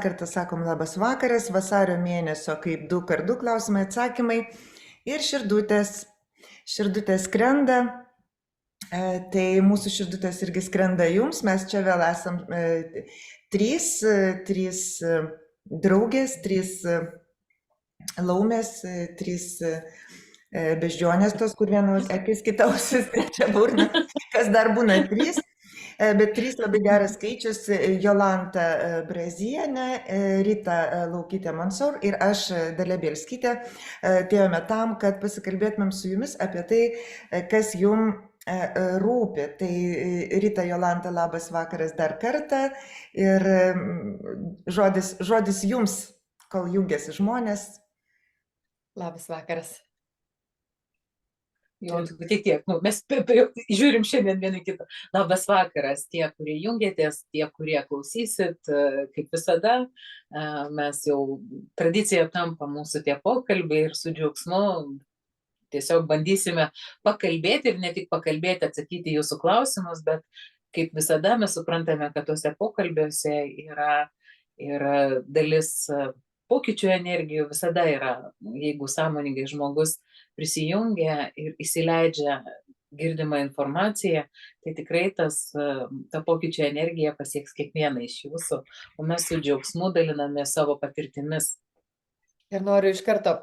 kartą sakom labas vakaras, vasario mėnesio kaip 2x2 klausimai atsakymai ir širdutės skrenda. Tai mūsų širdutės irgi skrenda jums, mes čia vėl esam trys draugės, trys laumės, trys beždžionės tos, kur vienos akis, kita ausis, trečia burna, kas dar būna trys. Bet trys labai geras skaičius - Jolanta Brazienė, Rita Laukytė Mansur ir aš, Dalia Bielskytė, atėjome tam, kad pasikalbėtumėm su jumis apie tai, kas jums rūpi. Tai Rita, Jolanta, labas vakaras dar kartą ir žodis jums, kol jungiasi žmonės. Labas vakaras. Jau tiek, mes žiūrim šiandien vieni kitą. Labas vakaras, tie, kurie jungiatės, tie, kurie klausysit, kaip visada, mes jau tradicija tampa mūsų tie pokalbiai ir su džiaugsmu tiesiog bandysime pakalbėti ir ne tik pakalbėti, atsakyti jūsų klausimus, bet kaip visada mes suprantame, kad tuose pokalbiuose yra dalis pokyčių energijų, visada yra, jeigu sąmoningai žmogus prisijungia ir įsileidžia girdimą informaciją, tai tikrai ta pokyčio energija pasieks kiekvieną iš jūsų, o mes su džiaugsmu daliname savo patirtimis. Ir noriu iš karto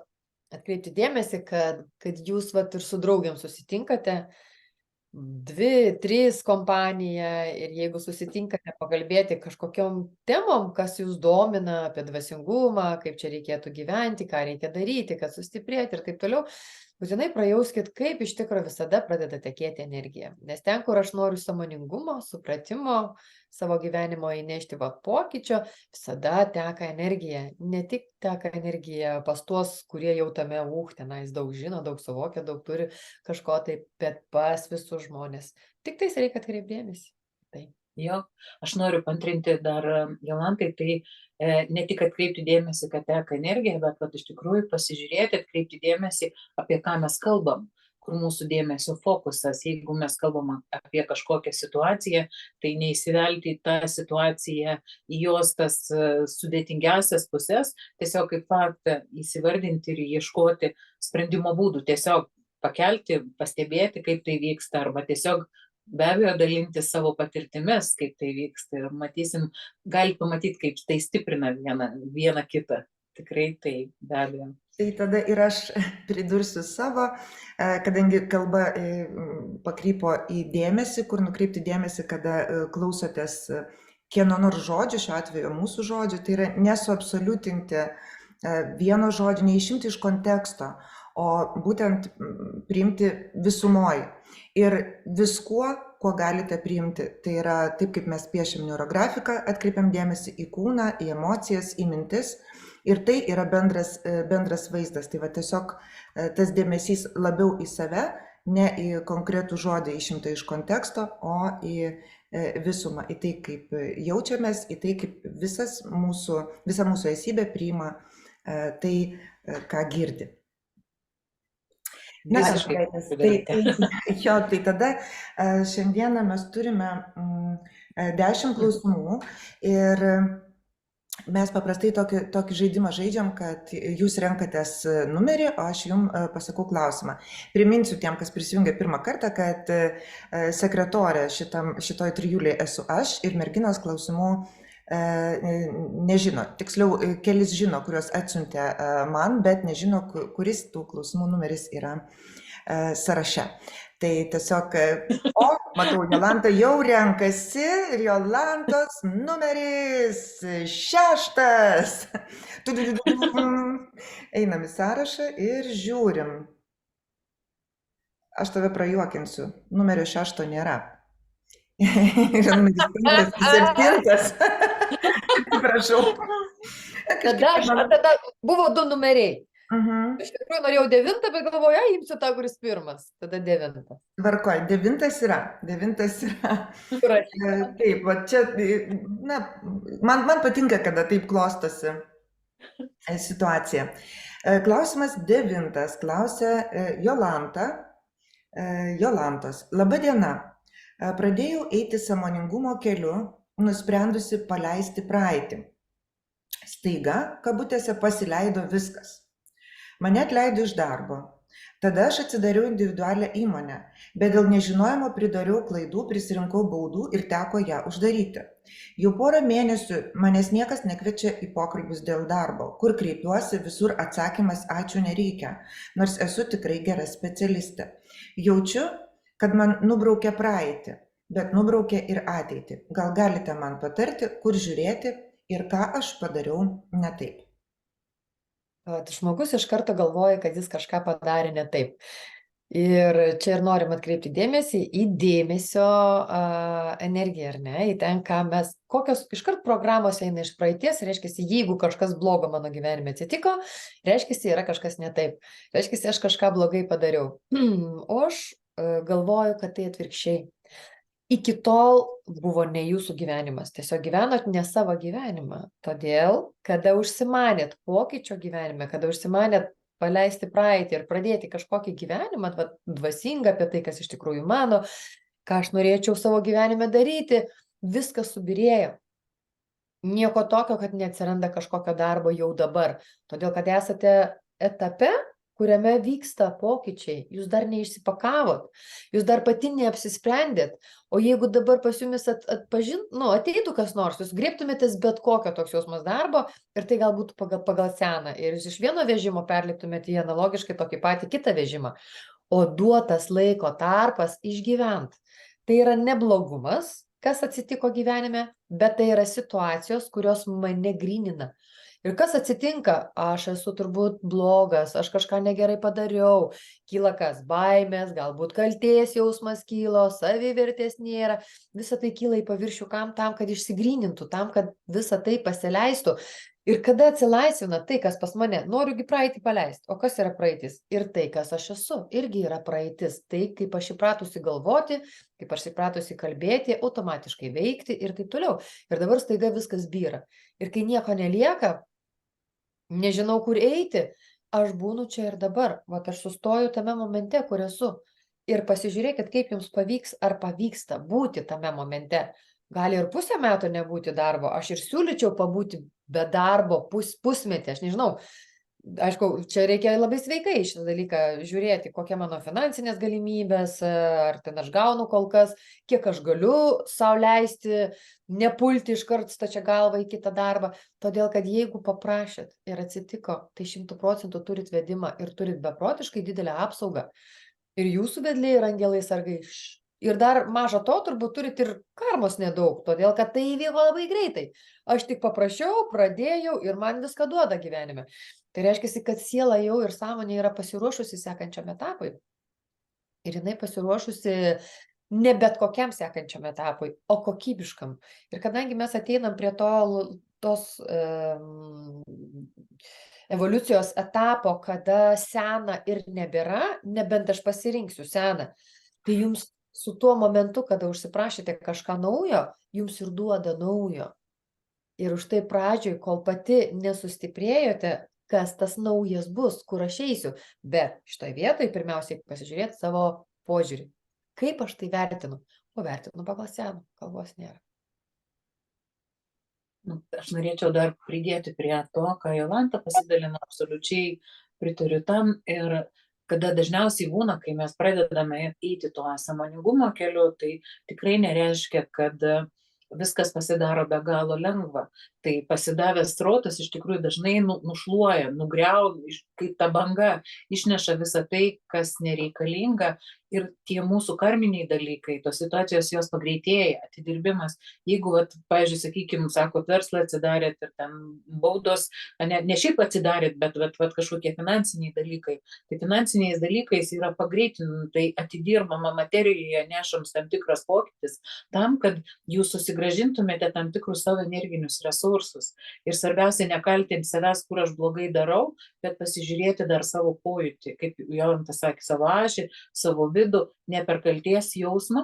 atkreipti dėmesį, kad jūs ir su draugiam susitinkate, 2-3 kompanija, ir jeigu susitinkate pakalbėti kažkokiom temom, kas jūs domina apie dvasingumą, kaip čia reikėtų gyventi, ką reikia daryti, kad sustiprėti ir taip toliau, būtinai prajauskit, kaip iš tikrųjų visada pradeda tekėti energija. Nes ten, kur aš noriu sąmoningumo, supratimo, savo gyvenimo įnešti pokyčio, visada teka energija. Ne tik teka energija pas tuos, kurie jau tame tenais daug žino, daug suvokia, daug turi kažko taip, bet pas visus žmonės. Tik tais reikia atkreipdėmėsi. Tai. Jo, aš noriu pantrinti dar Jolantai, tai ne tik atkreipti dėmesį, kad teka energija, bet iš tikrųjų pasižiūrėti, atkreipti dėmesį, apie ką mes kalbam, kur mūsų dėmesio fokusas. Jeigu mes kalbam apie kažkokią situaciją, tai neįsivelti į tą situaciją, į jos tas sudėtingiausias pusės, tiesiog kaip faktą įsivardinti ir ieškoti sprendimo būdų, tiesiog pakelti, pastebėti, kaip tai vyksta, arba tiesiog be abejo dalinti savo patirtimis, kaip tai vyksta, ir matysim, gali pamatyti, kaip tai stiprina vieną kitą. Tikrai tai be abejo. Tai tada ir aš pridursiu savo, kadangi kalba pakrypo į dėmesį, kur nukreipti dėmesį, kada klausotės kieno nors žodžių, šiuo atveju mūsų žodžių, tai yra nesuabsoliutinti vieno žodžio, neišimti iš konteksto, o būtent priimti visumoje. Ir viskuo, kuo galite priimti, tai yra taip, kaip mes piešiam neurografiką, atkreipiam dėmesį į kūną, į emocijas, į mintis. Ir tai yra bendras vaizdas. Tai va tiesiog tas dėmesys labiau į save, ne į konkretų žodį išimtą iš konteksto, o į visumą, į tai, kaip jaučiamės, į tai, kaip visa mūsų esybė priima tai, ką girdi. Na, tai tada šiandieną mes turime 10 klausimų ir mes paprastai tokį žaidimą žaidžiam, kad jūs renkatės numerį, o aš jums pasakau klausimą. Priminsiu tiem, kas prisijungia pirmą kartą, kad sekretorė šitoj trijulėje esu aš ir merginos klausimų nežino. Tiksliau, kelis žino, kuriuos atsiuntė man, bet nežino, kuris tų klausimų numeris yra sąraše. Tai tiesiog, matau, Jolanta jau renkasi ir Jolantos numeris 6. Einam į sąrašą ir žiūrim. Aš tave prajuokinsiu, numerio 6 nėra. Yra numeris 7. Prašau. Tada buvo 2 numeriai. Iš tikrųjų norėjau 9, bet galvoju, imsiu tą, kuris pirmas. Tada 9. Tvarkoj, 9 yra. Taip, va čia, man patinka, kada taip klostosi situacija. Klausimas 9. Klausia Jolantos. Labą dieną. Pradėjau eiti sąmoningumo keliu, nusprendusi paleisti praeitį. Staiga, kabutėse, pasileido viskas. Mane atleido iš darbo. Tada aš atsidariau individualią įmonę, bet dėl nežinojimo pridariau klaidų, prisirinkau baudų ir teko ją uždaryti. Jau porą mėnesių manęs niekas nekviečia į pokalbius dėl darbo, kur kreipiuosi, visur atsakymas ačiū nereikia, nors esu tikrai gera specialistė. Jaučiu, kad man nubraukė praeitį, bet nubraukė ir ateitį. Gal galite man patarti, kur žiūrėti ir ką aš padariau ne taip? Vat žmogus iš karto galvoja, kad jis kažką padarė ne taip. Ir čia ir norim atkreipti dėmesį į dėmesio energiją, ar ne, į ten, ką mes, kokios iškart programos eina iš praeities, reiškia, jeigu kažkas blogo mano gyvenime atsitiko, reiškia, yra kažkas ne taip, reiškia, aš kažką blogai padariau. O aš galvoju, kad tai atvirkščiai. Iki tol buvo ne jūsų gyvenimas, tiesiog gyvenot ne savo gyvenimą. Todėl, kada užsimanėt pokyčio gyvenime, kada užsimanėt paleisti praeitį ir pradėti kažkokį gyvenimą, dvasingą apie tai, kas iš tikrųjų mano, ką aš norėčiau savo gyvenime daryti, viskas subirėjo. Nieko tokio, kad neatsiranda kažkokio darbo jau dabar. Todėl, kad esate etape, kuriame vyksta pokyčiai, jūs dar neišsipakavot, jūs dar pati neapsisprendėt, o jeigu dabar pas jumis ateitų kas nors, jūs griebtumėtės bet kokio toks jausmas darbo ir tai galbūt pagal seną ir jūs iš vieno vežimo perliptumėte į analogiškai tokį patį kitą vežimą, o duotas laiko tarpas išgyvent. Tai yra neblogumas, kas atsitiko gyvenime, bet tai yra situacijos, kurios mane grynina. Ir kas atsitinka? Aš esu turbūt blogas, aš kažką negerai padariau, kyla kas? Baimės, galbūt kaltės jausmas kylo, savivertės nėra, visa tai kyla į paviršių tam, kad išsigrynintų, tam, kad visa tai pasileistų. Ir kada atsilaisvina tai, kas pas mane, noriugi praeitį paleisti. O kas yra praeitis? Ir tai, kas aš esu, irgi yra praeitis. Tai, kaip aš įpratusi galvoti, kaip aš įpratusi kalbėti, automatiškai veikti ir taip toliau. Ir dabar staiga viskas byra. Ir kai nieko nelieka, nežinau, kur eiti, aš būnu čia ir dabar. Vat aš sustoju tame momente, kur esu. Ir pasižiūrėkit, kaip jums pavyks ar pavyksta būti tame momente. Gali ir pusę metų nebūti darbo. Aš ir siūlyčiau pabūti be darbo pusmetį, aš nežinau. Aišku, čia reikia labai sveikai šitą dalyką žiūrėti, kokie mano finansinės galimybės, ar ten aš gaunu kol kas, kiek aš galiu sau leisti, nepulti iškart stačia galva į kitą darbą. Todėl, kad jeigu paprašėt ir atsitiko, tai 100% turit vedimą ir turit beprotiškai didelę apsaugą. Ir jūsų vedliai ir angelai sargai. Ir dar maža to, turbūt turit ir karmos nedaug, todėl, kad tai įvyko labai greitai. Aš tik paprašiau, pradėjau ir man viską duoda gyvenime. Tai reiškia, kad siela jau ir sąmonė yra pasiruošusi sekančiam etapui. Ir jinai pasiruošusi ne bet kokiam sekančiam etapui, o kokybiškam. Ir kadangi mes ateinam prie tos evoliucijos etapo, kada sena ir nebėra, nebent aš pasirinksiu seną, tai jums su tuo momentu, kada užsiprašėte kažką naujo, jums ir duoda naujo. Ir už tai pradžioj, kol pati nesustiprėjote, kas tas naujas bus, kur aš eisiu. Bet šitoje vietoje pirmiausiai pasižiūrėti savo požiūrį. Kaip aš tai vertinu? O vertinu pagal seną, kalbos nėra. Aš norėčiau dar pridėti prie to, ką Jolanta pasidalino, absoliučiai pritariu tam. Ir kada dažniausiai būna, kai mes pradedame eiti tuo sąmoningumo keliu, tai tikrai nereiškia, kad viskas pasidaro be galo lengva. Tai pasidavęs srautas iš tikrųjų dažnai nušluoja, nugriauna, kaip ta banga išneša visą tai, kas nereikalinga. Ir tie mūsų karminiai dalykai, tos situacijos jos pagreitėja, atidirbimas. Jeigu, pavyzdžiui, sakykime, sakot, verslą atsidarėt ir ten baudos, ne šiaip atsidarėt, bet kažkokie finansiniai dalykai. Tai finansiniais dalykais yra pagreitintai atidirbama materijoje, nešams tam tikras pokytis, tam, kad jūs susigrąžintumėte tam tikrus savo energinius resursus. Ir svarbiausia, nekaltinti savęs, kur aš blogai darau, bet pasižiūrėti dar savo pojūtį, kaip Jolanta sakė, savo ašį, savo vidų, ne per kalties jausmą,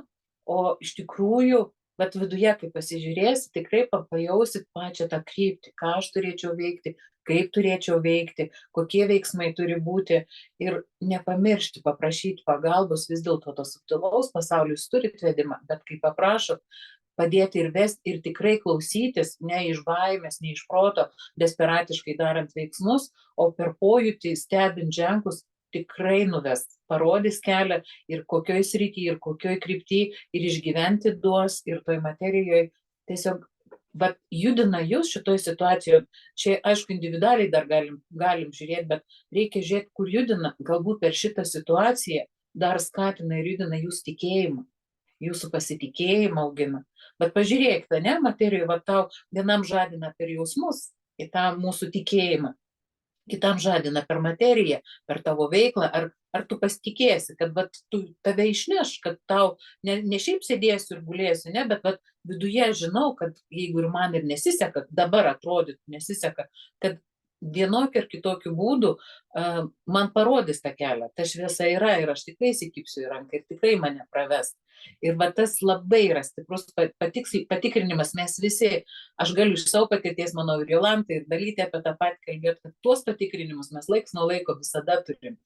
o iš tikrųjų, viduje, kai pasižiūrėsi, tikrai pajausit pačią tą kryptį, ką aš turėčiau veikti, kaip turėčiau veikti, kokie veiksmai turi būti ir nepamiršti, paprašyti pagalbos, vis dėlto to subtilaus pasaulio jūs turit vedimą, bet kai paprašot, padėti ir vesti ir tikrai klausytis, ne iš baimės, ne iš proto, desperatiškai darant veiksmus, o per pojūtį stebint ženklus tikrai nuves, parodys kelią ir kokioj srity, ir kokioj krypty, ir išgyventi duos, ir toj materijoje tiesiog bet judina jūs šitoj situacijoje. Čia, aišku, individualiai dar galim žiūrėti, bet reikia žiūrėti, kur judina. Galbūt per šitą situaciją dar skatina ir judina jūsų tikėjimą, jūsų pasitikėjimą augina. Bet pažiūrėkite, ne, materijoje, va tau vienam žadina per jausmus, į tą mūsų tikėjimą, kitam žadina per materiją, per tavo veiklą, ar tu pasitikėsi, kad vat, tu tave išneš, kad tau ne šiaip sėdėsiu ir gulėsiu, ne, bet vat, viduje žinau, kad jeigu ir man ir nesiseka, dabar atrodytų nesiseka, kad vienokiu ar kitokiu būdu man parodys tą kelią, ta šviesa yra ir aš tikrai įsikibsiu į ranką ir tikrai mane praves. Ir va tas labai yra stiprus patikrinimas, mes visi, aš galiu iš savo patirties, manau, ir Jolanta, ir Dalytė apie tą patį kalbėti, kad tuos patikrinimus mes laiks nuo laiko visada turėjom,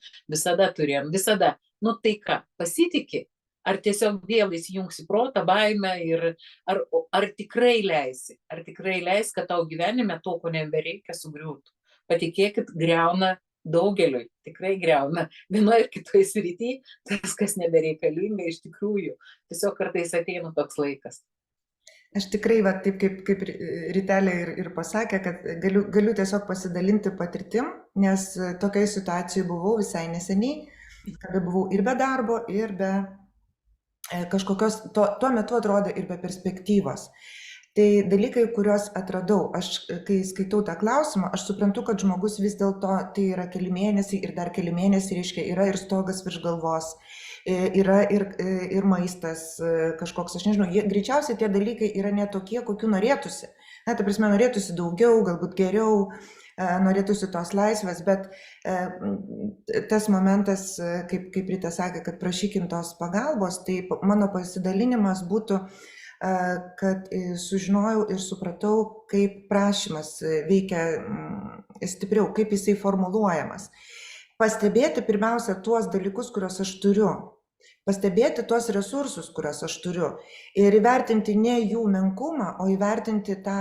visada. Nu tai ką, pasitiki, ar tiesiog vėl įsijungsi protą, baimę ir ar tikrai leisi, kad tau gyvenime to, ko nebereikia, sugriūtų. Patikėkit, griauna daugeliui, tikrai griauna vienoje ir kitoje srityje, tas, kas nebereikalinga iš tikrųjų. Tiesiog kartais ateina toks laikas. Aš tikrai, va, taip kaip Ritelė ir pasakė, kad galiu tiesiog pasidalinti patirtim, nes tokiai situacijai buvau visai neseniai, kada buvau ir be darbo, ir be kažkokios, tuo metu atrodė ir be perspektyvos. Tai dalykai, kuriuos atradau, aš kai skaitau tą klausimą, aš suprantu, kad žmogus vis dėlto tai yra keli mėnesiai ir dar keli mėnesiai, reiškia, yra ir stogas virš galvos, yra ir maistas kažkoks, aš nežinau, greičiausiai tie dalykai yra ne tokie, kokių norėtųsi. Na, ta prasme, norėtųsi daugiau, galbūt geriau, norėtųsi tos laisvės, bet tas momentas, kaip Rita sakė, kad prašykim tos pagalbos, tai mano pasidalinimas būtų, kad sužinojau ir supratau, kaip prašymas veikia stipriau, kaip jisai formuluojamas. Pastebėti pirmiausia tuos dalykus, kuriuos aš turiu. Pastebėti tuos resursus, kuriuos aš turiu. Ir įvertinti ne jų menkumą, o įvertinti tą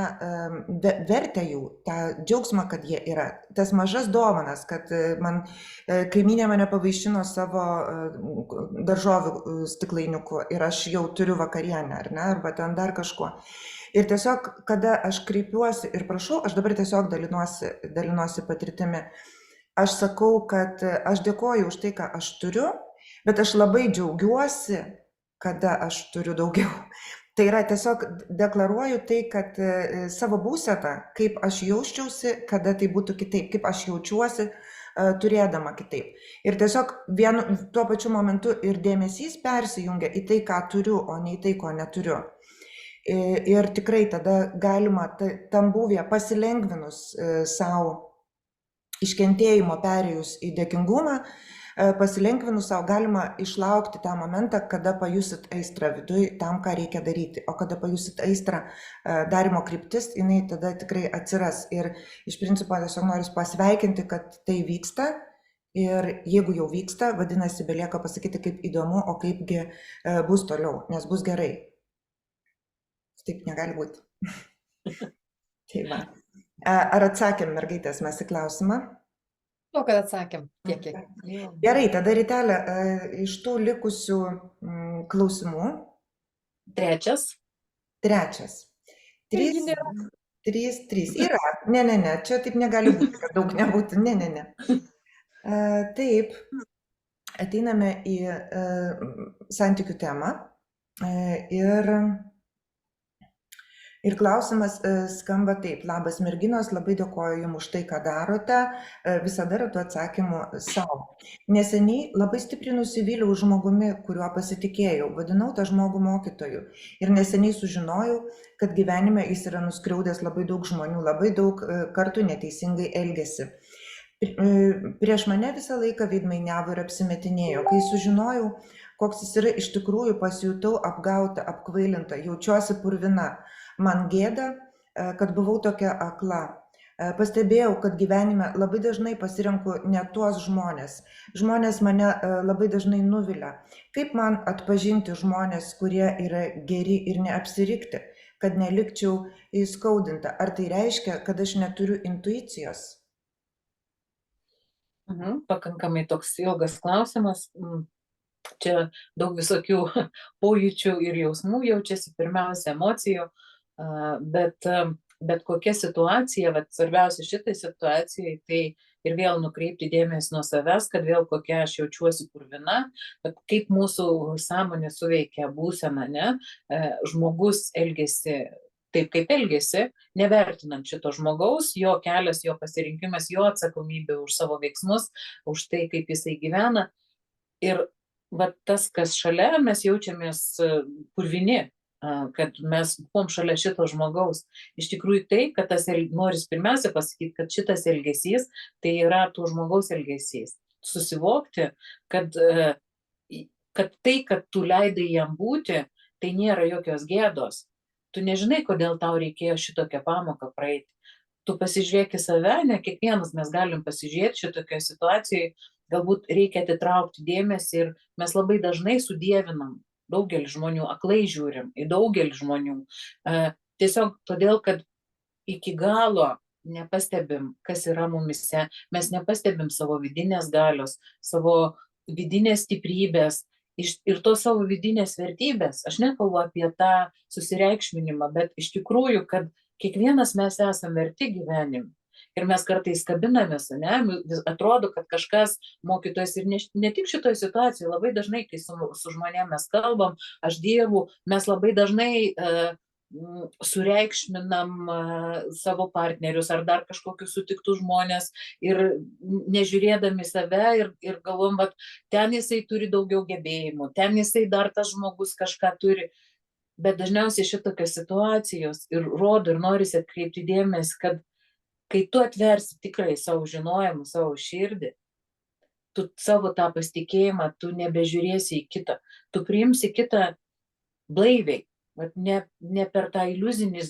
vertę jų, tą džiaugsmą, kad jie yra. Tas mažas dovanas, kad man kaimynė mane pavaišino savo daržovių stiklainiuku ir aš jau turiu vakarienę, ar ne, arba ten dar kažkuo. Ir tiesiog, kada aš kreipiuosi ir prašau, aš dabar tiesiog dalinuosi patirtimi. Aš sakau, kad aš dėkoju už tai, ką aš turiu, bet aš labai džiaugiuosi, kada aš turiu daugiau. Tai yra tiesiog deklaruoju tai, kad savo būsetą, kaip aš jausčiausi, kada tai būtų kitaip, kaip aš jaučiuosi turėdama kitaip. Ir tiesiog tuo pačiu momentu ir dėmesys persijungia į tai, ką turiu, o ne į tai, ko neturiu. Ir tikrai tada galima tam buvę pasilengvinus savo iškentėjimo perėjus į dėkingumą, pasilengvinus savo galima išlaukti tą momentą, kada pajusit aistrą viduj tam, ką reikia daryti. O kada pajusit aistrą, darimo kryptis, jinai tada tikrai atsiras. Ir iš principo tiesiog noriu pasveikinti, kad tai vyksta. Ir jeigu jau vyksta, vadinasi, belieka pasakyti, kaip įdomu, o kaipgi bus toliau, nes bus gerai. Taip negali būti. Tai va. Ar atsakėm, mergaitės, mes į klausimą? O, kad atsakėm. Kiek. Gerai, tada Ritelė, iš tų likusių klausimų. Trečias. 3. Yra. Ne, čia taip negali būti, kad daug nebūtų. Ne. Taip, ateiname į santykių temą ir klausimas skamba taip. Labas merginos, labai dėkoju jums už tai, ką darote. Visada ratu atsakymų savo. Neseniai labai stipriai nusivyliau žmogumi, kuriuo pasitikėjau. Vadinau tą žmogų mokytoju. Ir neseniai sužinojau, kad gyvenime jis yra nuskriaudęs labai daug žmonių, labai daug kartų neteisingai elgėsi. Prieš mane visą laiką veidmainiavo ir apsimetinėjo. Kai sužinojau, koks jis yra iš tikrųjų, pasijutau apgauta, apkvailinta, jaučiuosi purvina. Man gėda, kad buvau tokia akla. Pastebėjau, kad gyvenime labai dažnai pasirenku ne tuos žmonės. Žmonės mane labai dažnai nuvilia. Kaip man atpažinti žmonės, kurie yra geri ir neapsirikti, kad nelikčiau įskaudinta? Ar tai reiškia, kad aš neturiu intuicijos? Pakankamai toks ilgas klausimas. Čia daug visokių pojūčių ir jausmų jaučiasi, pirmiausia, emocijų, bet kokia situacija, vat svarbiausia šitai situacijai, tai ir vėl nukreipti dėmesį nuo savęs, kad vėl kokia aš jaučiuosi purvina, bet kaip mūsų sąmonė suveikia būseną, ne? Žmogus elgiasi taip, kaip elgiasi, nevertinant šito žmogaus, jo kelias, jo pasirinkimas, jo atsakomybė už savo veiksmus, už tai, kaip jisai gyvena. Ir va tas, kas šalia, mes jaučiamės purvini, kad mes buvom šalia šito žmogaus. Iš tikrųjų tai, kad noris pirmiausia pasakyti, kad šitas elgesys, tai yra tų žmogaus elgesys. Susivokti, kad tai, kad tu leidai jam būti, tai nėra jokios gėdos. Tu nežinai, kodėl tau reikėjo šitokią pamoką praeiti. Tu pasižiūrėk į save, ne kiekvienas mes galim pasižiūrėti šitokioje situacijoje, galbūt reikia atitraukti dėmesį ir mes labai dažnai sudievinam daugelį žmonių, aklai žiūrim į daugelį žmonių. Tiesiog todėl, kad iki galo nepastebim, kas yra mumise, mes nepastebim savo vidinės galios, savo vidinės stiprybės ir tos savo vidinės vertybės. Aš nekalbu apie tą susireikšminimą, bet iš tikrųjų, kad kiekvienas mes esame verti gyvenime. Ir mes kartais kabinamės, ne? Atrodo, kad kažkas mokytojas ir ne tik šitoje situacijoje, labai dažnai, kai su žmonėmis mes kalbam, aš dirbu, mes labai dažnai sureikšminam savo partnerius ar dar kažkokius sutiktus žmonės ir nežiūrėdami save ir galvom, kad ten jisai turi daugiau gebėjimų, ten jisai dar tas žmogus kažką turi. Bet dažniausiai šitokios situacijos ir rodo ir norisi atkreipti dėmesį, kad kai tu atversi tikrai savo žinojimą, savo širdį, tu savo tą pasitikėjimą, tu nebežiūrėsi į kitą, tu priimsi kitą blaiviai, ne per tą iliuzinį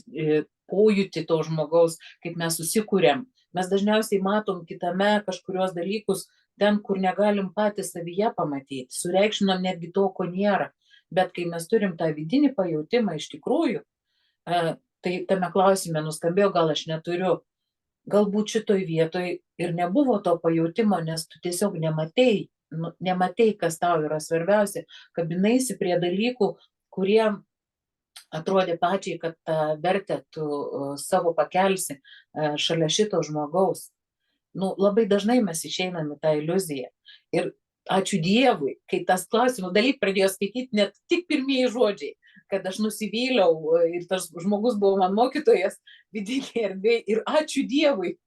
pojūtį to žmogaus, kaip mes susikūrėm. Mes dažniausiai matom kitame kažkurios dalykus ten, kur negalim patys savyje pamatyti, sureikšminam netgi to, ko nėra. Bet kai mes turim tą vidinį pajautimą iš tikrųjų, tai tame klausime nuskambėjo, gal aš neturiu. Galbūt šitoj vietoj ir nebuvo to pajautimo, nes tu tiesiog nematei, kas tau yra svarbiausia, kabinaisi prie dalykų, kurie atrodė pačiai, kad tą vertę tu savo pakelsi šalia šito žmogaus. Labai dažnai mes išeinam į tą iliuziją. Ir ačiū Dievui, kai tas klausimų dalyk pradėjo skaityti net tik pirmieji žodžiai, kad aš nusivyliau ir tas žmogus buvo man mokytojas vidinėje erdvėje ir ačiū Dievui.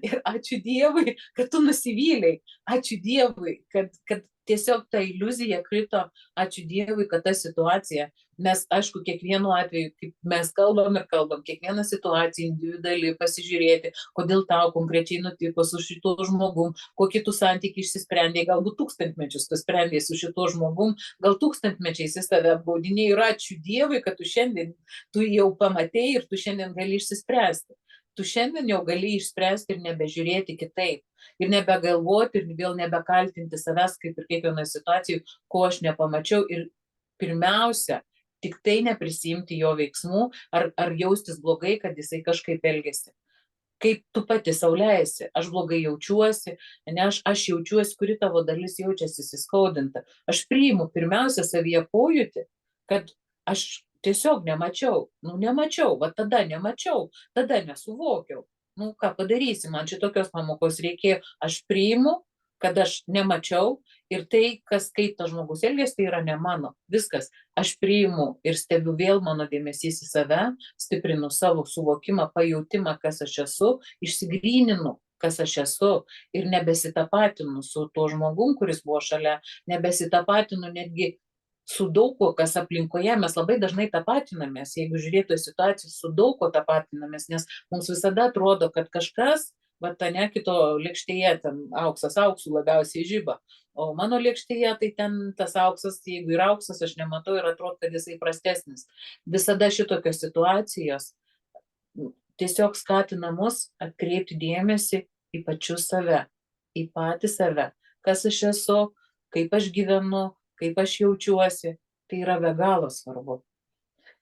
Ir ačiū Dievui, kad tu nusivylei. Ačiū Dievui, kad tiesiog ta iliuzija krito. Ačiū Dievui, kad ta situacija, nes aišku, kiekvienu atveju, kaip mes kalbam, kiekvieną situaciją individualiai pasižiūrėti, kodėl tau konkrečiai nutiko su šituo žmogum, kokį tu santykį išsisprendė, galbūt tūkstantmečius tu sprendė su šituo žmogum, gal tūkstantmečiais jis tave apgaudinė ir ačiū Dievui, kad tu šiandien jau pamatei ir tu šiandien gali išsispręsti. Tu šiandien jau gali išspręsti ir nebežiūrėti kitaip. Ir nebegalvoti ir vėl nebekaltinti savęs, kaip ir kiekvienoje situacijoje, ko aš nepamačiau. Ir pirmiausia, tik tai neprisimti jo veiksmų ar jaustis blogai, kad jisai kažkaip elgesi. Kaip tu pati sau leisi, aš blogai jaučiuosi, ne aš jaučiuosi, kuri tavo dalis jaučiasi įskaudinta. Aš priimu pirmiausia savyje pojūtį, kad aš tiesiog nemačiau, va tada nemačiau, tada nesuvokiau. Ką padarysi, man šitokios pamokos reikėjo, aš priimu, kad aš nemačiau ir tai, kaip tas žmogus elgėsi, tai yra ne mano. Viskas, aš priimu ir stebiu vėl mano dėmesys į save, stiprinu savo suvokimą, pajautimą, kas aš esu, išsigryninu, kas aš esu ir nebesitapatinu su tuo žmogum, kuris buvo šalia, nebesitapatinu netgi su daug ko, kas aplinkoje, mes labai dažnai tapatinamės, jeigu žiūrėtų situacijų, su daug ko tapatinamės, nes mums visada atrodo, kad kažkas, ne kito lėkštėje, ten auksas auksų labiausiai žiba, o mano lėkštėje, tai ten tas auksas, jeigu yra auksas, aš nematau ir atrodo, kad jisai prastesnis. Visada šitokios situacijos tiesiog skatina mus atkreipti dėmesį į pačius save, į patį save, kas aš esu, kaip aš gyvenu, kaip aš jaučiuosi. Tai yra be galo svarbu.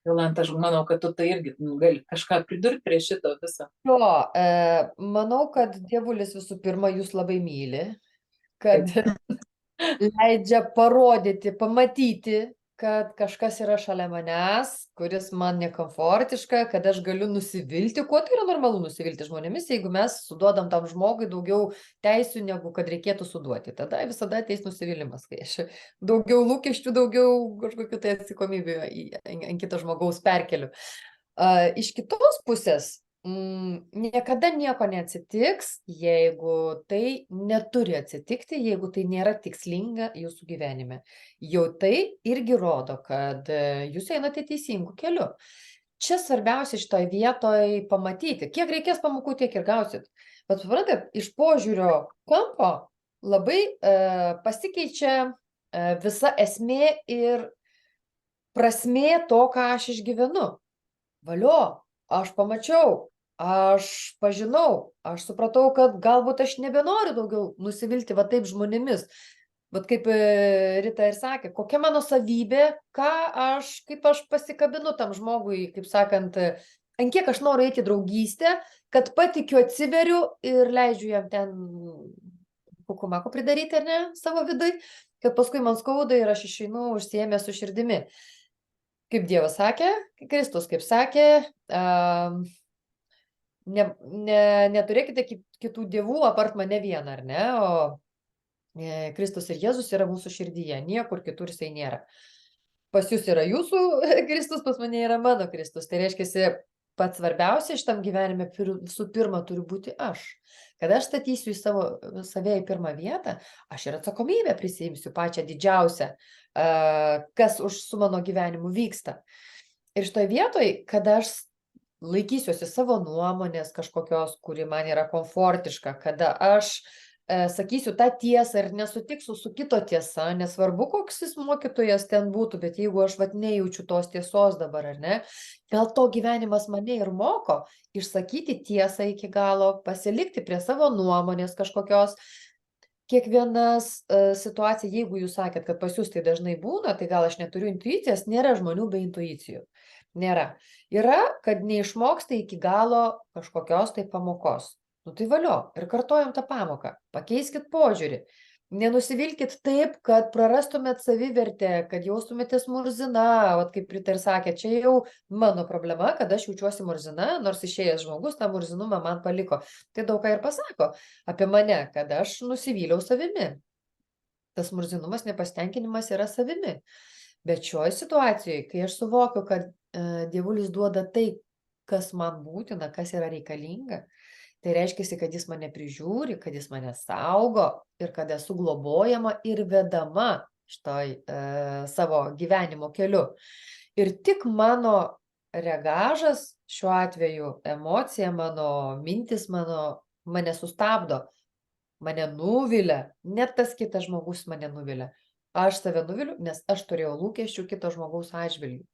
Jolanta, aš manau, kad tu tai irgi gali kažką pridurti prie šito viso. Jo, manau, kad dievulis visų pirma jūs labai myli, kad leidžia parodyti, pamatyti, kad kažkas yra šalia manęs, kuris man nekomfortiška, kad aš galiu nusivilti. Kuo tai yra normalu nusivilti žmonėmis, jeigu mes suduodam tam žmogui daugiau teisių, negu kad reikėtų suduoti. Tada visada ateis nusivylimas, kai aš daugiau lūkesčių, daugiau kažkokių tai atsakomybių ant kito žmogaus perkeliu. Iš kitos pusės, niekada nieko neatsitiks, jeigu tai neturi atsitikti, jeigu tai nėra tikslinga jūsų gyvenime. Jau tai irgi rodo, kad jūs einate teisingų keliu. Čia svarbiausia šitoj vietoj pamatyti, kiek reikės pamokų, tiek ir gausit. Bet suprantat, iš požiūrio kampo labai pasikeičia visa esmė ir prasmė to, ką aš išgyvenu. Valio, aš pamačiau, aš pažinau, aš supratau, kad galbūt aš nebenoriu daugiau nusivilti va taip žmonėmis. Bet kaip Rita ir sakė, kokia mano savybė, kaip aš pasikabinu tam žmogui, kaip sakant, ant kiek aš noriu eiti draugystę, kad patikiu, atsiveriu ir leidžiu jam ten kukumako pridaryti, ar ne, savo vidui, kad paskui man skauda ir aš išeinu užsiėmęs su širdimi. Kaip Dievas sakė, Kristus kaip sakė, neturėkite kitų dievų apart mane vieną, ar ne? O Kristus ir Jėzus yra mūsų širdyje, niekur kitur jisai nėra. Pas jūs yra jūsų Kristus, pas mane yra mano Kristus. Tai reiškia, pats svarbiausia šitam gyvenime visų pirma turi būti aš. Kad aš statysiu save į pirmą vietą, aš ir atsakomybę prisiimsiu pačią didžiausią, kas su mano gyvenimu vyksta. Ir šitoj vietoj, kad aš laikysiuosi savo nuomonės kažkokios, kuri man yra komfortiška, kada aš sakysiu tą tiesą ir nesutiksiu su kito tiesa, nesvarbu, koks jis mokytojas ten būtų, bet jeigu aš nejaučiu tos tiesos dabar, ar ne, gal to gyvenimas mane ir moko išsakyti tiesą iki galo, pasilikti prie savo nuomonės kažkokios. Kiekvienas situacija, jeigu jūs sakėt, kad pas jūs tai dažnai būna, tai gal aš neturiu intuicijos, nėra žmonių be intuicijų. Nėra. Yra, kad neišmoksta iki galo kažkokios tai pamokos. Nu tai valio, ir kartojam tą pamoką. Pakeiskit požiūrį. Nenusivilkit taip, kad prarastumėt savivertę, kad jaustumėtės murzina. Vat kaip Rita ir sakė, čia jau mano problema, kad aš jaučiuosi murzina, nors išėjęs žmogus tą murzinumą man paliko. Tai daug ką ir pasako apie mane, kad aš nusivyliau savimi. Tas murzinumas, nepasitenkinimas yra savimi. Bet šioje situacijoje, kai aš suvokiu, kad Dievulis duoda tai, kas man būtina, kas yra reikalinga, tai reiškia, kad jis mane prižiūri, kad jis mane saugo ir kad esu globojama ir vedama šitoj savo gyvenimo keliu. Ir tik mano regažas, šiuo atveju emocija, mano mintis, mane sustabdo, mane nuvilia, net tas kitas žmogus mane nuvilia. Aš save nuviliu, nes aš turėjau lūkesčių kito žmogaus atžvilgių.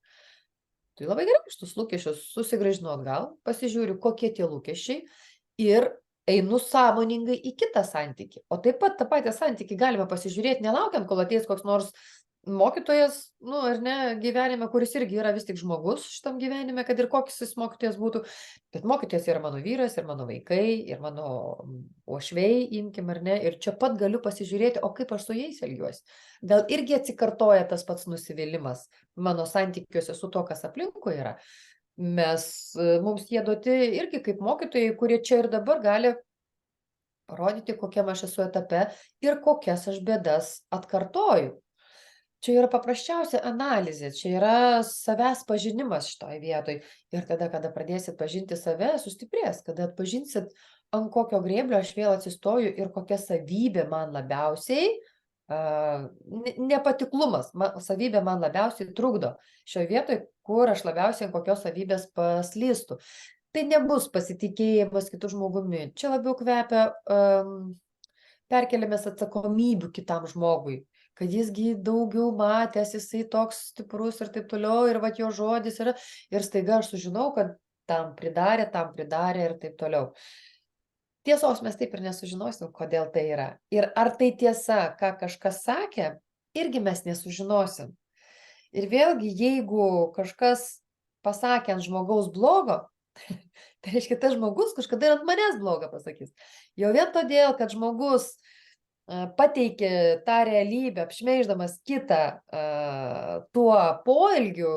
Tai labai gerai, šitus lūkesčius susigrąžinu atgal, pasižiūriu, kokie tie lūkesčiai ir einu sąmoningai į kitą santykį. O taip pat tą patį santykį galime pasižiūrėti, nelaukiant, kol ateis koks nors mokytojas, ar ne, gyvenime, kuris irgi yra vis tik žmogus šitam gyvenime, kad ir koks jis mokytojas būtų. Bet mokytojas yra mano vyras, ir mano vaikai, ir mano uošviai, imkim, ar ne, ir čia pat galiu pasižiūrėti, o kaip aš su jais elgiuosi. Gal irgi atsikartoja tas pats nusivylimas mano santykiuose su to, kas aplinkui yra. Mums jie duoti irgi kaip mokytojai, kurie čia ir dabar gali parodyti, kokiam aš esu etape ir kokias aš bėdas atkartoju. Čia yra paprasčiausia analizė, čia yra savęs pažinimas šitoj vietoj. Ir tada, kada pradėsit pažinti save, sustiprės, kada atpažinsit, ant kokio grėblio aš vėl atsistoju ir kokia savybė man labiausiai, nepatiklumas, savybė man labiausiai trukdo. Šioje vietoje, kur aš labiausiai ant kokios savybės paslystų. Tai nebus pasitikėjimas kitų žmogumi. Čia labiau kvepia perkeliamės atsakomybių kitam žmogui. Kad jisgi daugiau matęs, jisai toks stiprus ir taip toliau, ir vat jo žodis yra. Ir staiga aš sužinau, kad tam pridarė ir taip toliau. Tiesos mes taip ir nesužinosim, kodėl tai yra. Ir ar tai tiesa, ką kažkas sakė, irgi mes nesužinosim. Ir vėlgi, jeigu kažkas pasakė ant žmogaus blogo, tai reiškia, tas žmogus kažkada ir ant manęs blogą pasakys. Jau vien todėl, kad žmogus pateikė tą realybę, apšmeiždamas kitą tuo poelgiu,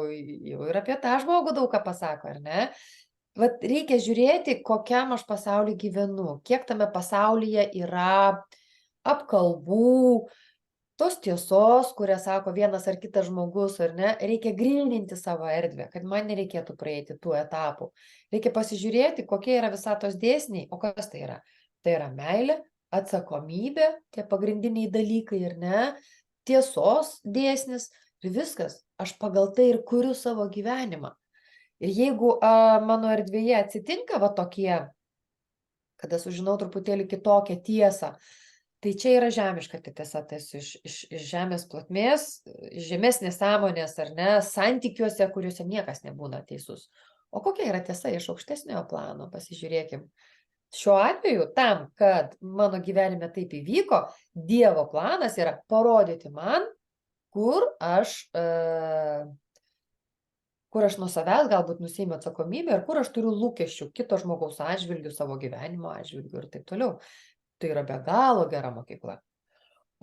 jau ir apie tą žmogų daug ką pasako, ar ne? Vat reikia žiūrėti, kokiam aš pasauly gyvenu, kiek tame pasaulyje yra apkalbų, tos tiesos, kurią sako vienas ar kitas žmogus, ar ne, reikia gryninti savo erdvę, kad man nereikėtų praeiti tų etapų. Reikia pasižiūrėti, kokie yra visatos dėsniai, o kas tai yra? Tai yra meilė, atsakomybė, tie pagrindiniai dalykai, ir ne, tiesos dėsnis ir viskas. Aš pagal tai ir kuriu savo gyvenimą. Ir jeigu mano erdvėje atsitinka va tokie, kada sužinau truputėlį kitokią tiesą, tai čia yra žemiška tiesa, tai iš žemės plotmės, žemesnės sąmonės, ar ne, santykiuose, kuriuose niekas nebūna teisus. O kokia yra tiesa iš aukštesnio plano, pasižiūrėkim. Šiuo atveju, tam, kad mano gyvenime taip įvyko, Dievo planas yra parodyti man, kur aš nuo savęs galbūt nusiėmiau atsakomybę ir kur aš turiu lūkesčių kito žmogaus atžvilgių, savo gyvenimo atžvilgių ir taip toliau. Tai yra be galo gera mokykla.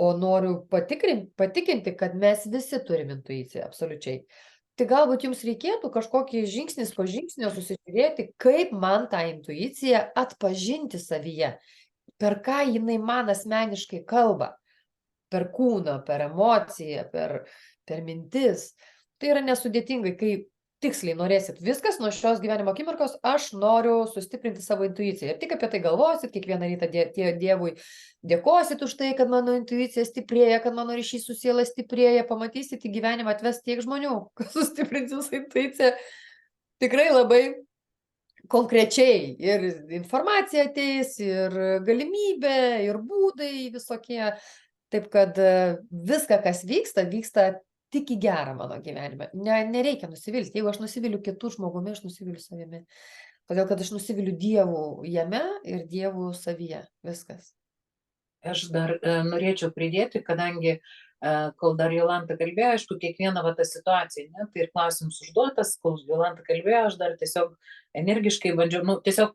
O noriu patikinti, kad mes visi turim intuiciją, absoliučiai. Tai galbūt jums reikėtų kažkokį žingsnis po žingsnio susižiūrėti, kaip man tą intuiciją atpažinti savyje, per ką jinai man asmeniškai kalba, per kūną, per emociją, per mintis. Tai yra nesudėtingai, kai tiksliai norėsit viskas nuo šios gyvenimo akimirkos, aš noriu sustiprinti savo intuiciją. Ir tik apie tai galvosit, kiekvieną rytą Dievui dėkosit už tai, kad mano intuicija stiprėja, kad mano ryšys su siela stiprėja, pamatysit, į gyvenimą atves tiek žmonių, kad sustiprins jūsų intuiciją. Tikrai labai konkrečiai ir informacija ateis, ir galimybė, ir būdai visokie. Taip kad viską, kas vyksta tik į gerą mano gyvenime. Nereikia nusivilti. Jeigu aš nusiviliu kitų žmogumi, aš nusiviliu savimi. Todėl, kad aš nusiviliu Dievu jame ir Dievu savyje. Viskas. Aš dar norėčiau pridėti, kadangi, kol dar Jolanta kalbėjo, aišku, kiekviena va ta situacija, ne, tai ir klausimus užduotas, kol Jolanta kalbėjo, aš dar tiesiog energiškai bandžiau, tiesiog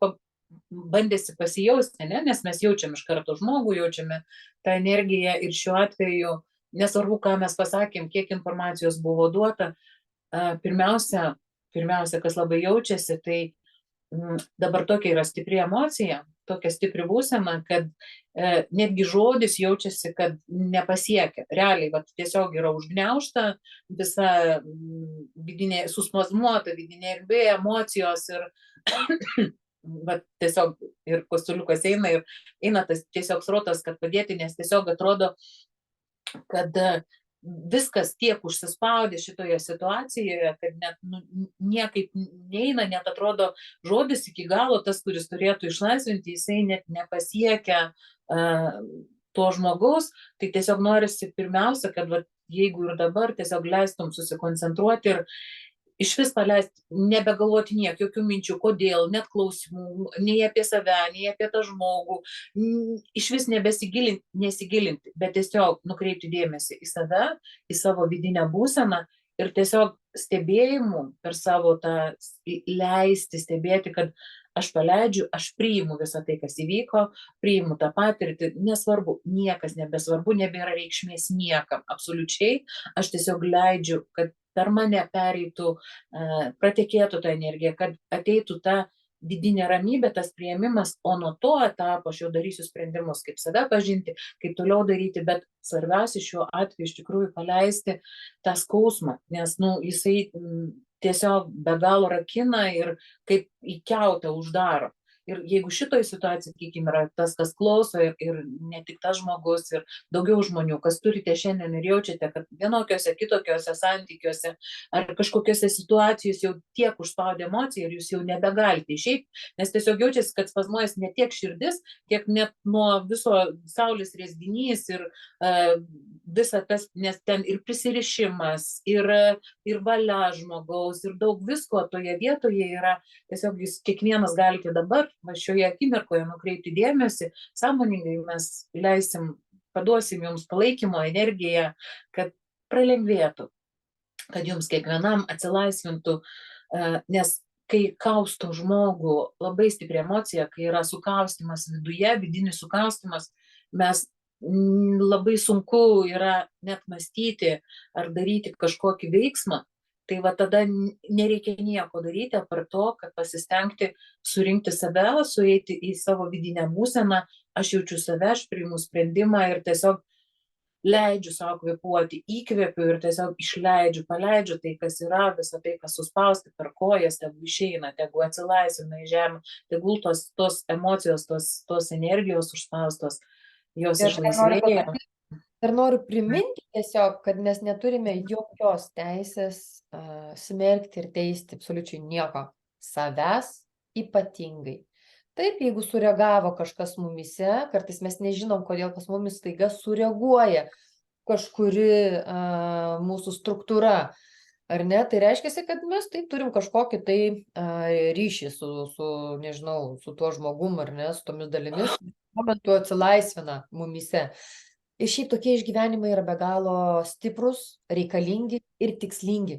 bandėsi pasijausti, ne, nes mes jaučiam iš karto žmogų, jaučiame tą energiją ir šiuo atveju nesvarbu, ką mes pasakėm, kiek informacijos buvo duota, pirmiausia, kas labai jaučiasi, tai dabar tokia yra stipri emocija, tokia stipri būsena, kad netgi žodis jaučiasi, kad nepasiekia. Realiai, tiesiog yra užgniaužta visa vidinė, susmazmuota vidinė erdvė, emocijos ir tiesiog ir kostuliukas eina tas tiesiog srotas, kad padėti, nes tiesiog atrodo, kad viskas tiek užsispaudė šitoje situacijoje, kad net niekaip neina, net atrodo žodis iki galo, tas, kuris turėtų išlaisvinti, jisai net nepasiekia to žmogaus, tai tiesiog norisi pirmiausia, kad jeigu ir dabar tiesiog leistum susikoncentruoti ir iš vis paleisti, nebegalvoti jokių minčių, kodėl, net klausimų, nei apie save, nei apie tą žmogų, iš vis nesigilinti, bet tiesiog nukreipti dėmesį į save, į savo vidinę būseną ir tiesiog stebėjimu per savo tą leisti stebėti, kad aš paleidžiu, aš priimu visą tai, kas įvyko, priimu tą patirtį, nesvarbu, niekas nebesvarbu, nebėra reikšmės niekam, absoliučiai, aš tiesiog leidžiu, kad per mane pereitų, pratekėtų ta energija, kad ateitų ta vidinė ramybė, tas priėmimas, o nuo to etapo aš jau darysiu sprendimus, kaip save pažinti, kaip toliau daryti, bet svarbiausia šiuo atveju iš tikrųjų paleisti tą skausmą, nes jisai tiesiog be galo rakina ir kaip į kiautą uždaro. Ir jeigu šitoj situacijai, sakykime, yra tas, kas klauso ir ne tik tas žmogus, ir daugiau žmonių, kas turite šiandien ir jaučiate, kad vienokiuose, kitokiuose santykiuose ar kažkokiuose situacijose jau tiek užspaudė emociją ir jūs jau nebegalite išeiti, nes tiesiog jaučiasi, kad spazmuojas ne tiek širdis, kiek net nuo viso saulės rezginys ir visa tas, nes ten ir prisirišimas, ir valia žmogaus, ir daug visko toje vietoje yra. Tiesiog jūs kiekvienas galite dabar, va šioje akimirkoje nukreipti dėmesį, sąmoningai mes leisim, paduosim jums palaikymo, energiją, kad pralengvėtų, kad jums kiekvienam atsilaisvintų, nes kai kausto žmogų labai stipri emocija, kai yra sukaustimas viduje, vidinis sukaustimas, mes labai sunku yra net mąstyti ar daryti kažkokį veiksmą, tai va tada nereikia nieko daryti, apart to, kad pasistengti surinkti save, sueiti į savo vidinę būseną, aš jaučiu save, aš priimu sprendimą ir tiesiog leidžiu savo kvėpuoti, įkvėpiu ir tiesiog išleidžiu, paleidžiu tai, kas yra, visą tai, kas suspausti per kojas, tegu išeina, tegu atsilaisvina į žemę, tegul tos emocijos, tos energijos užspaustos, jos išlaisvėja. Ir noriu priminti tiesiog, kad mes neturime jokios teisės smerkti ir teisti absoliučiai nieko, savęs ypatingai. Taip, jeigu sureagavo kažkas mumise, kartais mes nežinom, kodėl pas mumis staiga sureaguoja kažkuri mūsų struktūra, ar ne? Tai reiškia, kad mes taip turim kažkokį tai ryšį nežinau, su tuo žmogum, ar ne, su tomis dalimis, momentu atsilaisvina mumise. Ir šiaip tokie išgyvenimai yra be galo stiprus, reikalingi ir tikslingi.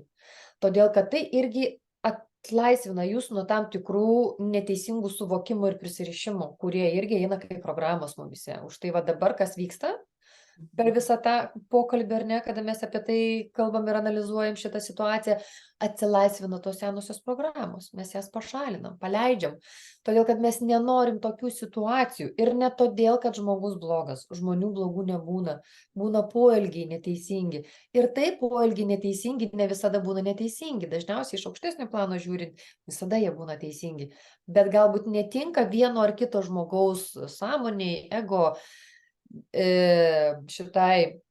Todėl, kad tai irgi atlaisvina jūs nuo tam tikrų neteisingų suvokimų ir prisirišimų, kurie irgi eina kaip programos mumise. Už tai va dabar, kas vyksta per visą tą pokalbį, ar ne, kada mes apie tai kalbam ir analizuojam šitą situaciją, atsilaisvina tos senosios programos, mes jas pašalinam, paleidžiam, todėl, kad mes nenorim tokių situacijų ir ne todėl, kad žmogus blogas, žmonių blogų nebūna, būna poelgiai neteisingi ir taip poelgiai neteisingi ne visada būna neteisingi, dažniausiai iš aukštesnio plano žiūrint, visada jie būna teisingi, bet galbūt netinka vieno ar kito žmogaus sąmoniai, ego, šitai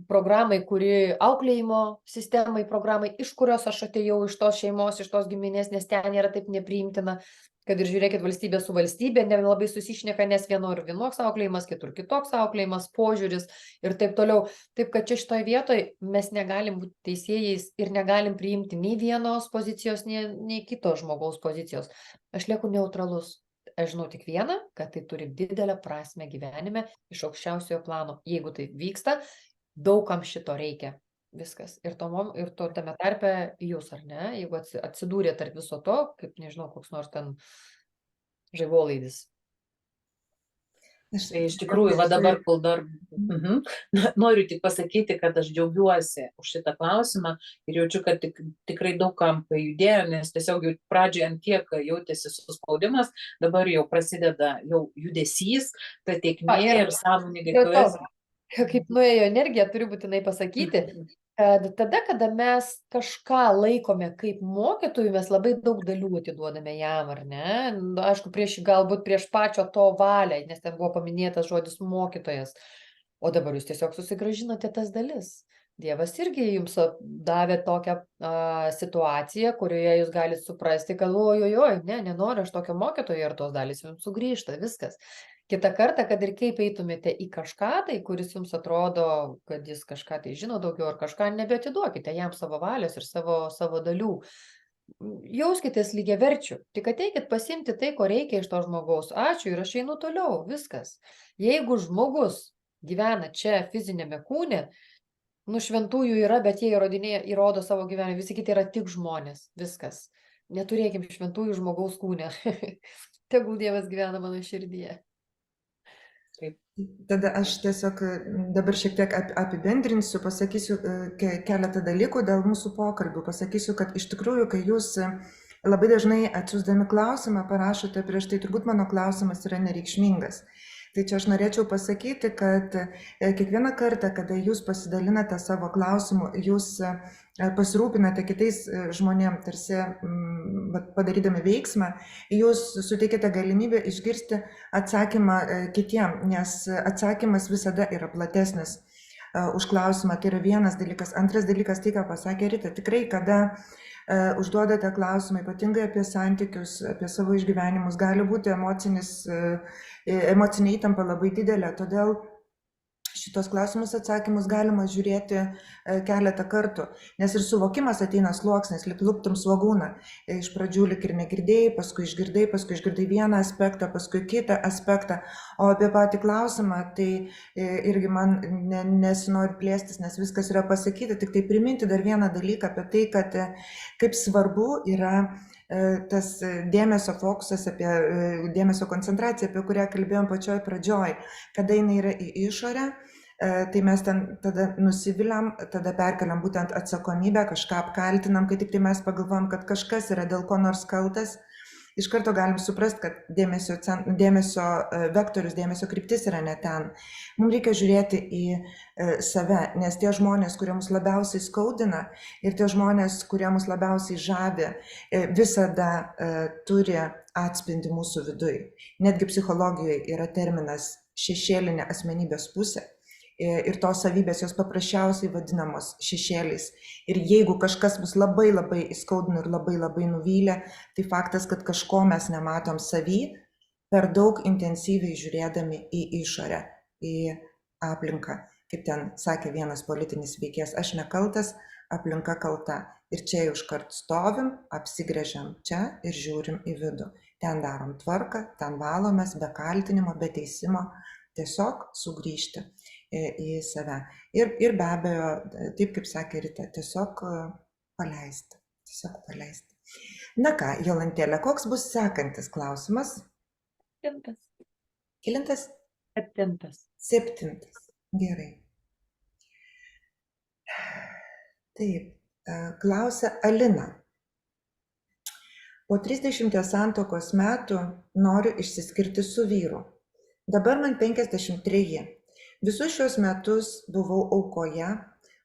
programai, kuri auklėjimo sistemai, programai, iš kurios aš atėjau, iš tos šeimos, iš tos giminės, nes ten yra taip nepriimtina, kad ir žiūrėkit, valstybė su valstybė nelabai susišneka, nes vienur vienoks auklėjimas, kitur kitoks auklėjimas, požiūris ir taip toliau. Taip, kad čia šitoje vietoje mes negalim būti teisėjais ir negalim priimti nei vienos pozicijos, nei kito žmogaus pozicijos. Aš lieku neutralus. Aš žinau tik vieną, kad tai turi didelę prasmę gyvenime iš aukščiausiojo plano. Jeigu tai vyksta, daugam šito reikia. Viskas. Ir tame tarpe jūs, ar ne? Jeigu atsidūrė tarp viso to, kaip nežinau, koks nors ten žaibolaidis. Tai iš tikrųjų, va dabar, kol dar noriu tik pasakyti, kad aš džiaugiuosi už šitą klausimą ir jaučiu, kad tikrai daug kam pajudėjo, nes tiesiog jau pradžioje ant tiek jautėsi suspaudimas, dabar jau prasideda jau judesys, ta tėkmė ir sąmoningai. Kaip nuėjo energija, turiu būtinai pasakyti, kad tada, kada mes kažką laikome kaip mokytojų, mes labai daug dalių atiduodame jam, ar ne? Aišku, galbūt prieš pačio to valią, nes ten buvo paminėtas žodis mokytojas, o dabar jūs tiesiog susigrąžinote tas dalis. Dievas irgi jums davė tokią situaciją, kurioje jūs galite suprasti, kad ojojoj, nenoriu aš tokio mokytojo ir tos dalys jums sugrįžta, viskas. Kitą kartą, kad ir kaip eitumėte į kažką tai, kuris jums atrodo, kad jis kažką tai žino daugiau ar kažką, nebeatiduokite jam savo valios ir savo dalių. Jauskitės lygiaverčių, tik ateikit pasimti tai, ko reikia iš to žmogaus. Ačiū ir aš einu toliau, viskas. Jeigu žmogus gyvena čia fizinėme kūne, šventųjų yra, bet jie įrodo savo gyvenimą, visi kiti yra tik žmonės, viskas. Neturėkim šventųjų žmogaus kūne. Tegul Dievas gyvena mano širdyje. Tada aš tiesiog dabar šiek tiek apibendrinsiu, pasakysiu keletą dalykų dėl mūsų pokalbių. Pasakysiu, kad iš tikrųjų, kai jūs labai dažnai atsiųsdami klausimą parašote prieš tai, turbūt mano klausimas yra nereikšmingas. Tai čia aš norėčiau pasakyti, kad kiekvieną kartą, kada jūs pasidalinate savo klausimu, jūs pasirūpinate kitais žmonėm, tarsi padarydami veiksmą, jūs suteikite galimybę išgirsti atsakymą kitiem, nes atsakymas visada yra platesnis už klausimą. Tai yra vienas dalykas. Antras dalykas, tai ką pasakė Rita, tikrai, kada užduodate klausimą, ypatingai apie santykius, apie savo išgyvenimus, gali būti emocinė įtampa labai didelė, todėl šitos klausimus atsakymus galima žiūrėti keletą kartų, nes ir suvokimas ateina sluoksnis, lyg luptum svogūną. Iš pradžių lyg ir negirdėjai, paskui išgirdai vieną aspektą, paskui kitą aspektą, o apie patį klausimą, tai irgi man nesinori plėstis, nes viskas yra pasakyta, tik tai priminti dar vieną dalyką apie tai, kad kaip svarbu yra tas dėmesio fokusas, apie dėmesio koncentraciją, apie kurią kalbėjom pačioj pradžioj, kada jinai yra į išorę, tai mes ten tada nusiviliam, tada perkeliam būtent atsakomybę, kažką apkaltinam, kai tik tai mes pagalvojam, kad kažkas yra dėl ko nors kaltas, iš karto galim suprasti, kad dėmesio vektorius, dėmesio kryptis yra ne ten. Mums reikia žiūrėti į save, nes tie žmonės, kurie mus labiausiai skaudina ir tie žmonės, kurie mus labiausiai žavi, visada turi atspindį mūsų viduj. Netgi psichologijoje yra terminas šešėlinė asmenybės pusė. Ir tos savybės jos paprasčiausiai vadinamos šešėliais. Ir jeigu kažkas mus labai labai įskaudino ir labai labai nuvylė, tai faktas, kad kažko mes nematom savy, per daug intensyviai žiūrėdami į išorę, į aplinką. Kaip ten sakė vienas politinis veikėjas, aš nekaltas, aplinka kalta. Ir čia jau iškart stovim, apsigręžiam čia ir žiūrim į vidų. Ten darom tvarką, ten valomės be kaltinimo, be teisimo, tiesiog sugrįžti į save. Ir be abejo, taip kaip sakė Rita, tiesiog paleisti. Na ką, Jolantėlė, koks bus sekantis klausimas? 7. Kelintas? 7. 7. Gerai. Taip, klausia Alina. Po 30 santuokos metų noriu išsiskirti su vyru. Dabar man 53. Visus šios metus buvau aukoje,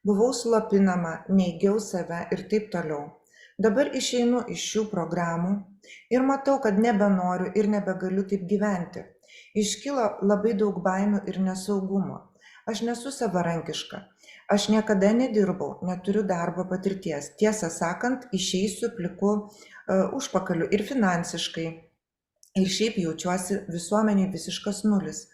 buvau slopinama, neigiau save ir taip toliau. Dabar išeinu iš šių programų ir matau, kad nebenoriu ir nebegaliu taip gyventi. Iškilo labai daug baimių ir nesaugumo. Aš nesu savarankiška. Aš niekada nedirbau, neturiu darbo patirties. Tiesą sakant, išeisiu pliku užpakaliu ir finansiškai. Ir šiaip jaučiuosi visuomeniai visiškas nulis.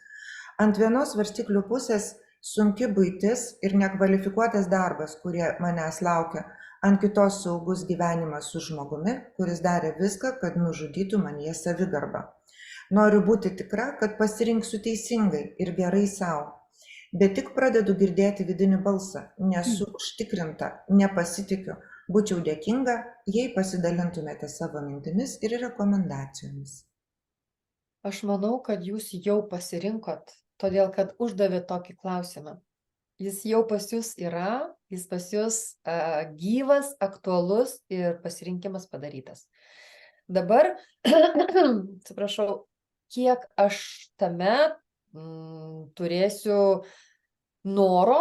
Ant vienos svarstyklių pusės sunki buitis ir nekvalifikuotas darbas, kurie manęs laukia. Ant kitos saugus gyvenimas su žmogumi, kuris darė viską, kad nužudytų manyje savigarbą. Noriu būti tikra, kad pasirinksiu teisingai ir gerai savo. Bet tik pradedu girdėti vidinį balsą, nesu užtikrinta, nepasitikiu. Būčiau dėkinga, jei pasidalintumėte savo mintimis ir rekomendacijomis. Aš manau, kad jūs jau pasirinkot, todėl kad uždavėt tokį klausimą. Jis jau pas jūs yra, jis pas jūs gyvas, aktualus ir pasirinkimas padarytas. Dabar, atsiprašau, kiek aš tame turėsiu noro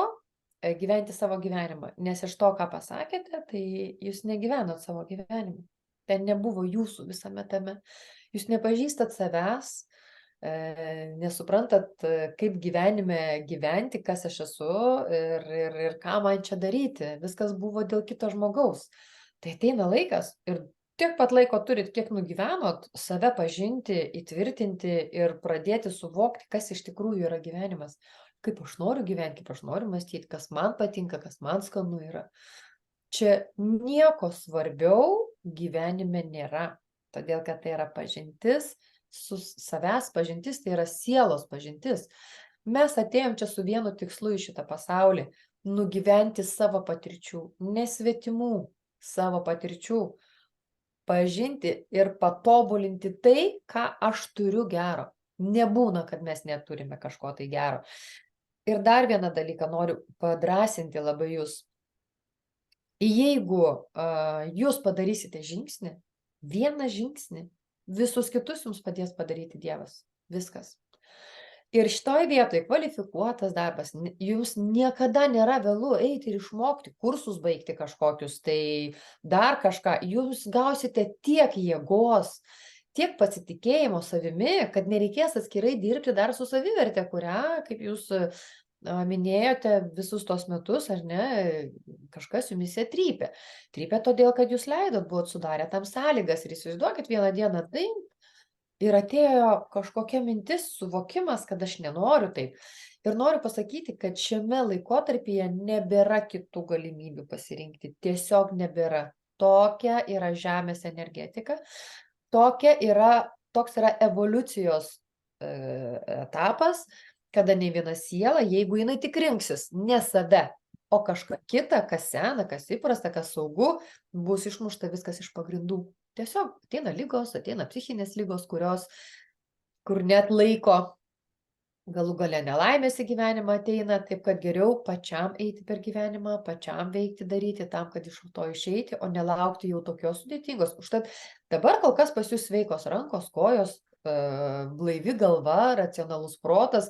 gyventi savo gyvenimą. Nes iš to, ką pasakėte, tai jūs negyvenot savo gyvenimą. Ten nebuvo jūsų visame tame. Jūs nepažįstat savęs, nesuprantat, kaip gyvenime gyventi, kas aš esu ir ką man čia daryti. Viskas buvo dėl kito žmogaus. Tai ateina laikas ir tiek pat laiko turit, kiek nugyvenot, save pažinti, įtvirtinti ir pradėti suvokti, kas iš tikrųjų yra gyvenimas. Kaip aš noriu gyventi, kaip aš noriu mąstyti, kas man patinka, kas man skanu yra. Čia nieko svarbiau gyvenime nėra, todėl kad tai yra pažintis, su savęs pažintis, tai yra sielos pažintis. Mes atėjom čia su vienu tikslu į šitą pasaulį - nugyventi savo patirčių, nesvetimų savo patirčių, pažinti ir patobulinti tai, ką aš turiu gero. Nebūna, kad mes neturime kažko tai gero. Ir dar vieną dalyką noriu padrąsinti labai jūs. Jeigu jūs padarysite žingsnį, vieną žingsnį, visus kitus jums padės padaryti Dievas. Viskas. Ir šitoj vietoj kvalifikuotas darbas, jums niekada nėra vėlu eiti ir išmokti, kursus baigti kažkokius, tai dar kažką, jūs gausite tiek jėgos, tiek pasitikėjimo savimi, kad nereikės atskirai dirbti dar su saviverte, kurią, kaip jūs minėjote, visus tos metus, ar ne, kažkas jumise trypė. Trypė todėl, kad jūs leidot, buvot sudarę tam sąlygas ir įsivaizduokit vieną dieną tai. Ir atėjo kažkokia mintis, suvokimas, kad aš nenoriu taip. Ir noriu pasakyti, kad šiame laikotarpyje nebėra kitų galimybių pasirinkti. Tiesiog nebėra. Tokia yra Žemės energetika. Toks yra evoliucijos etapas, kada nei viena siela, jeigu jinai tik rinksis ne save, o kažką kitą, kas sena, kas įprasta, kas saugu, bus išmušta viskas iš pagrindų. Tiesiog ateina ligos, ateina psichinės ligos, kur net laiko, galų gale nelaimės į gyvenimą ateina, taip kad geriau pačiam eiti per gyvenimą, pačiam veikti, daryti tam, kad iš to išeiti, o nelaukti jau tokios sudėtingos. Užtat dabar kol kas pas jūs sveikos rankos, kojos, blaivi galva, racionalus protas,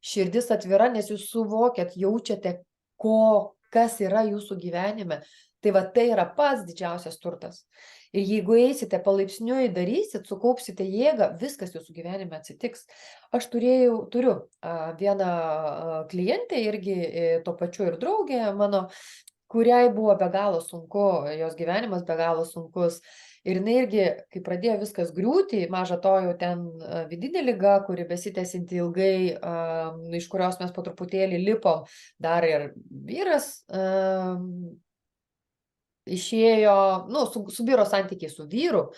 širdis atvira, nes jūs suvokėt, jaučiate, kas yra jūsų gyvenime. Tai va, tai yra pats didžiausias turtas. Ir jeigu eisite palaipsniui, darysit, sukaupsite jėgą, viskas jūsų gyvenime atsitiks. Aš turiu vieną klientę, irgi to pačiu ir draugė mano, kuriai buvo be galo sunku, jos gyvenimas be galo sunkus. Ir jinai irgi, kai pradėjo viskas griūti, maža to jau ten vidinė liga, kuri besitęsinti ilgai, iš kurios mes po truputėlį lipom, dar ir vyras išėjo, subiro santykiai su vyru,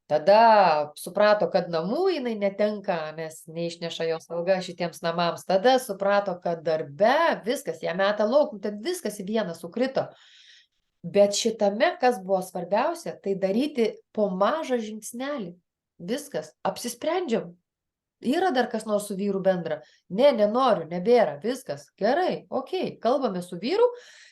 tada suprato, kad namų jinai netenka, nes neišneša jos alga šitiems namams, tada suprato, kad darbe viskas, ją meta lauk, tad viskas į vieną sukrito. Bet šitame, kas buvo svarbiausia, tai daryti po mažą žingsnelį. Viskas, apsisprendžiam. Yra dar kas nors su vyru bendra? Ne, nenoriu, nebėra, viskas. Gerai, okei, kalbame su vyru,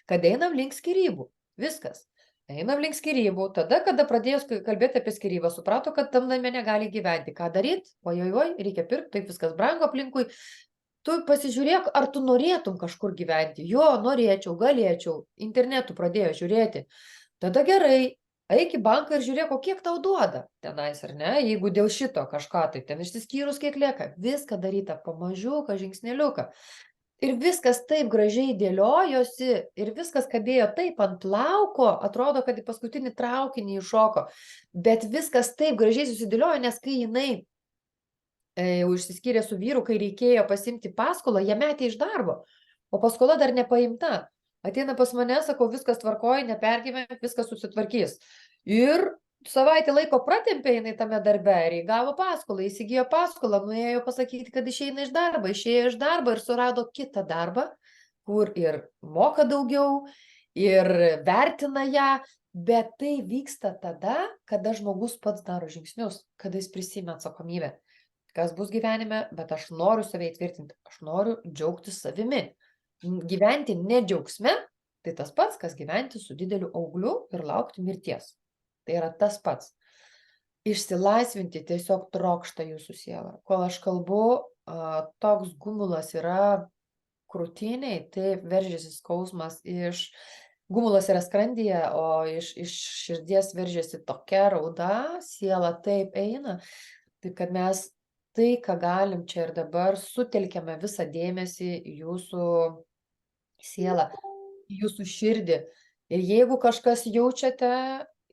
kad einam link skyrybų. Viskas. Einam link skyrybų. Tada, kada pradėjus kalbėti apie skyrybą, suprato, kad tam name negali gyventi. Ką daryti? Ojojoj, reikia pirkti, taip viskas brango aplinkui. Tu pasižiūrėk, ar tu norėtum kažkur gyventi. Jo, norėčiau, galėčiau. Internetu pradėjo žiūrėti. Tada gerai, eik į banką ir žiūrėk, o kiek tau duoda tenais, ar ne? Jeigu dėl šito kažką, tai ten išsiskyrus kiek lieka. Viską daryta pamažiuką, žingsneliuką. Ir viskas taip gražiai dėliojosi, ir viskas kabėjo taip ant plauko, atrodo, kad į paskutinį traukinį iššoko. Bet viskas taip gražiai susidėliojo, nes kai jinai jau išsiskyrė su vyru, kai reikėjo pasimti paskolą, ją metė iš darbo, o paskola dar nepaimta. Ateina pas mane, sakau, viskas tvarkoja, nepergyvenk, viskas susitvarkys. Ir savaitę laiko pratempė jinai tame darbe ir įgavo paskolą, įsigijo paskolą, nuėjo pasakyti, kad išeina išėjo iš darbo ir surado kitą darbą, kur ir moka daugiau, ir vertina ją, bet tai vyksta tada, kada žmogus pats daro žingsnius, kada jis prisima atsakomybę. Kas bus gyvenime, bet aš noriu save įtvirtinti, aš noriu džiaugtis savimi. Gyventi ne džiaugsme, tai tas pats, kas gyventi su dideliu augliu ir laukti mirties. Tai yra tas pats. Išsilaisvinti tiesiog trokšta jūsų siela. Kol aš kalbu, toks gumulas yra krūtiniai, taip veržiasi skausmas gumulas yra skrandyje, o iš širdies veržiasi tokia rauda, siela taip eina, taip kad mes tai, ką galim čia ir dabar, sutelkiame visą dėmesį į jūsų sielą, į jūsų širdį. Ir jeigu kažkas jaučiate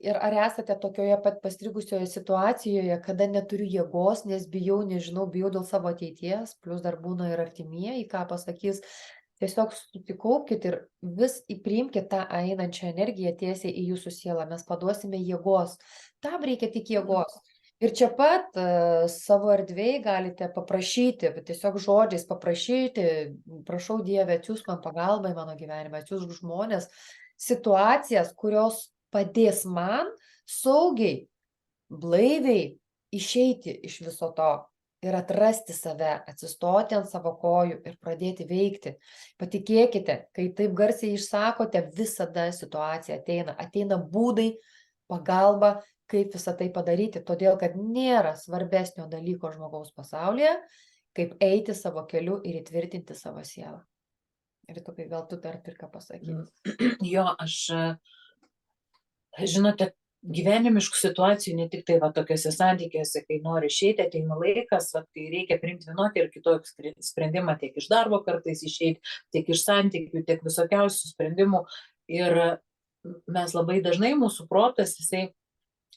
ir ar esate tokioje pat pastrigusioje situacijoje, kada neturiu jėgos, nes bijau dėl savo ateities, plus dar būna ir artimieji, ką pasakys, tiesiog susikaupkite ir vis priimkite tą einančią energiją tiesiai į jūsų sielą. Mes paduosime jėgos. Tam reikia tik jėgos. Ir čia pat savo erdvėje galite paprašyti, tiesiog žodžiais paprašyti, prašau Dieve, atsiųsk man pagalbą į mano gyvenimą, atsiųsk žmonės, situacijas, kurios padės man saugiai, blaiviai išeiti iš viso to ir atrasti save, atsistoti ant savo kojų ir pradėti veikti. Patikėkite, kai taip garsiai išsakote, visada situacija ateina būdai, pagalba, kaip visą tai padaryti, todėl kad nėra svarbesnio dalyko žmogaus pasaulyje, kaip eiti savo keliu ir įtvirtinti savo sielą. Ritukai, gal tu dar turi ką pasakyti? Jo, žinote, gyvenimiškų situacijų, ne tik tai va tokiuose santykiuose, kai nori išeiti, ateina laikas, va, kai reikia priimti vienokį ir kitokį sprendimą, tiek iš darbo kartais išeiti, tiek iš santykių, tiek visokiausių sprendimų. Ir mes labai dažnai, mūsų protas, jisai,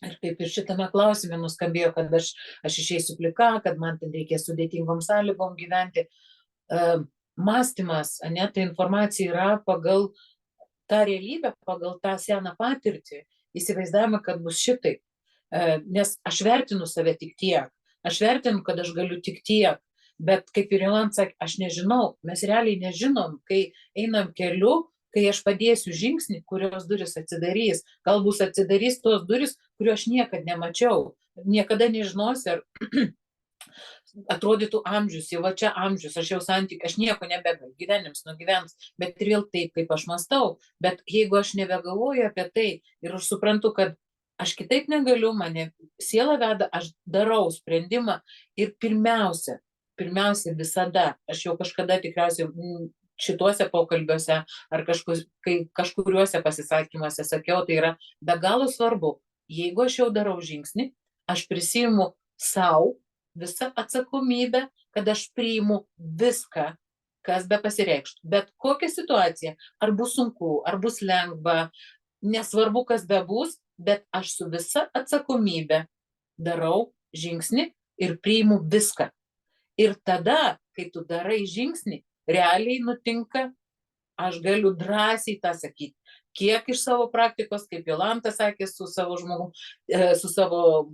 ir kaip ir šitame klausime nuskambėjo, kad aš išeisiu plika, kad man ten reikia sudėtingom sąlygom gyventi. Mąstymas, ne, ta informacija yra pagal tą realybę, pagal tą seną patirtį, įsivaizdavimą, kad bus šitaip. Nes aš vertinu save tik tiek, aš vertinu, kad aš galiu tik tiek, bet kaip ir Jolanta sakė, aš nežinau, mes realiai nežinom, kai einam keliu, kai aš padėsiu žingsnį, kurios duris atsidarys, gal bus atsidarys tos duris, kurių aš niekada nemačiau, niekada nežinosi, ar atrodytų amžius, jau va čia amžius, aš jau santykių, aš nieko nebegaliu, gyvenims nugyvens, bet ir vėl taip, kaip aš mąstau, bet jeigu aš nebegalvoju apie tai ir aš suprantu, kad aš kitaip negaliu, mane siela veda, aš darau sprendimą ir pirmiausia visada, aš jau kažkada tikriausiai šituose pokalbiuose ar kažkuriuose pasisakymuose sakiau, tai yra be galo svarbu, jeigu aš jau darau žingsnį, aš prisiimu sau visą atsakomybę, kad aš priimu viską, kas be pasireikštų. Bet kokia situacija, ar bus sunku, ar bus lengva, nesvarbu, kas be bus, bet aš su visa atsakomybė darau žingsnį ir priimu viską. Ir tada, kai tu darai žingsnį, realiai nutinka, aš galiu drąsiai tą sakyti. Kiek iš savo praktikos, kaip Jolanta sakė, su savo žmogum, su savo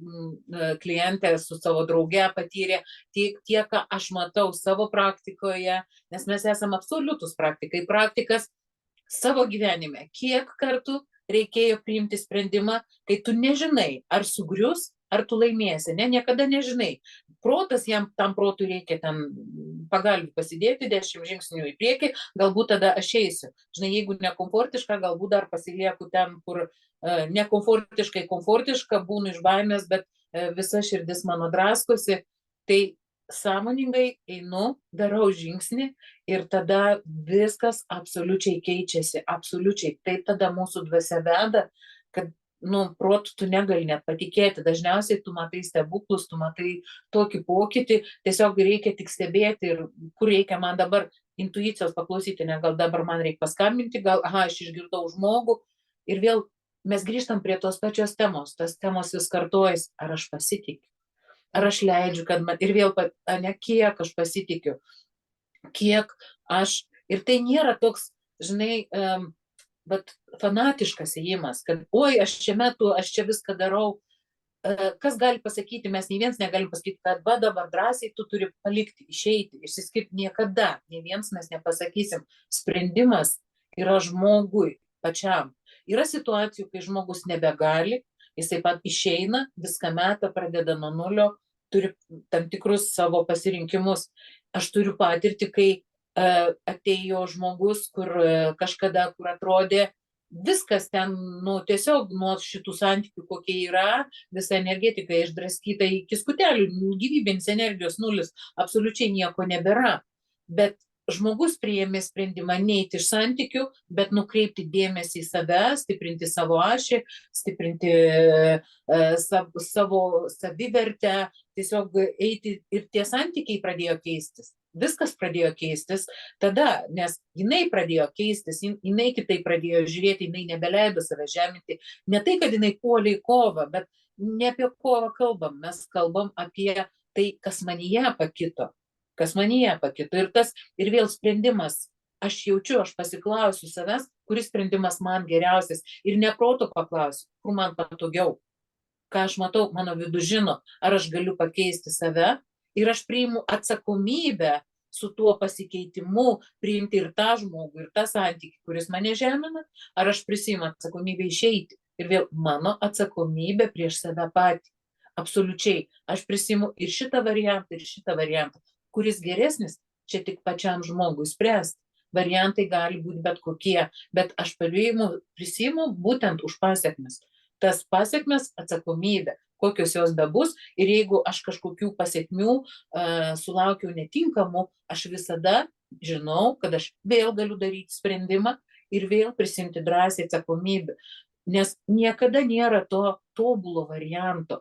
klientė, su savo drauge patyrė, tiek, ką aš matau savo praktikoje, nes mes esame absoliutus praktikai, praktikas savo gyvenime. Kiek kartų reikėjo priimti sprendimą, kai tu nežinai, ar sugrius, ar tu laimėsi, ne, niekada nežinai. Protas, tam protui reikia ten pagalbį pasidėti 10 žingsnių į priekį, galbūt tada aš eisiu. Žinai, jeigu nekomfortiška, galbūt dar pasilieku ten, kur nekomfortiškai komfortiška, būnu iš baimės, bet visa širdis mano draskosi. Tai sąmoningai einu, darau žingsnį ir tada viskas absoliučiai keičiasi, absoliučiai. Tai tada mūsų dvasia veda, kad protu tu negali net patikėti, dažniausiai tu matai stebuklus, tu matai tokį pokytį, tiesiog reikia tik stebėti ir kur reikia man dabar intuicijos paklausyti, ne, gal dabar man reikia paskambinti, gal, aš išgirdau žmogų ir vėl mes grįžtam prie tos pačios temos, tas temos vis kartojas, ar aš pasitikiu, ar aš leidžiu, kad man, ir vėl, ne, kiek aš pasitikiu, kiek aš, ir tai nėra toks, žinai, bet fanatiškas ėjimas, kad oi, aš čia metu, aš čia viską darau. Kas gali pasakyti, mes nei vienas negalim pasakyti, kad dabar drąsiai tu turi palikti, išeiti, išsiskirti, niekada, nei vienas mes nepasakysim. Sprendimas yra žmogui pačiam. Yra situacijų, kai žmogus nebegali, jisai pat išeina, viską meta, pradeda nuo nulio, turi tam tikrus savo pasirinkimus. Aš turiu patirtį, kai atėjo žmogus, kur kažkada, kur atrodė viskas ten, tiesiog nuo šitų santykių, kokie yra, visa energetika išdraskyta iki skutelių, gyvybinės energijos nulis, absoliučiai nieko nebėra. Bet žmogus priėmė sprendimą neiti iš santykių, bet nukreipti dėmesį į save, stiprinti savo ašį, stiprinti savo savivertę, tiesiog eiti ir tie santykiai pradėjo keistis. Viskas pradėjo keistis tada, nes jinai pradėjo keistis, jinai kitaip pradėjo žiūrėti, jinai nebeleido save žeminti. Ne tai, kad jinai puolė į kovą, bet ne apie kovą kalbam, mes kalbam apie tai, kas manyje pakito. Kas manyje pakito. Ir vėl sprendimas, aš jaučiu, aš pasiklausiu savęs, kuris sprendimas man geriausias. Ir ne proto paklausiu, kur man patogiau. Ką aš matau, mano vidų žino, ar aš galiu pakeisti save. Ir aš priimu atsakomybę su tuo pasikeitimu, priimti ir tą žmogų, ir tą santykį, kuris mane žemina, ar aš prisiimu atsakomybę išeiti. Ir vėl mano atsakomybė prieš save patį. Absoliučiai. Aš prisiimu ir šitą variantą. Kuris geresnis, čia tik pačiam žmogui spręsti. Variantai gali būti bet kokie, bet aš prisiimu būtent už pasiekmes. Tas pasiekmes atsakomybė. kokios jos bebus, ir jeigu aš kažkokių pasekmių sulaukiau netinkamų, aš visada žinau, kad aš vėl galiu daryti sprendimą ir vėl prisimti drąsiai atsakomybę. Nes niekada nėra to tobulo varianto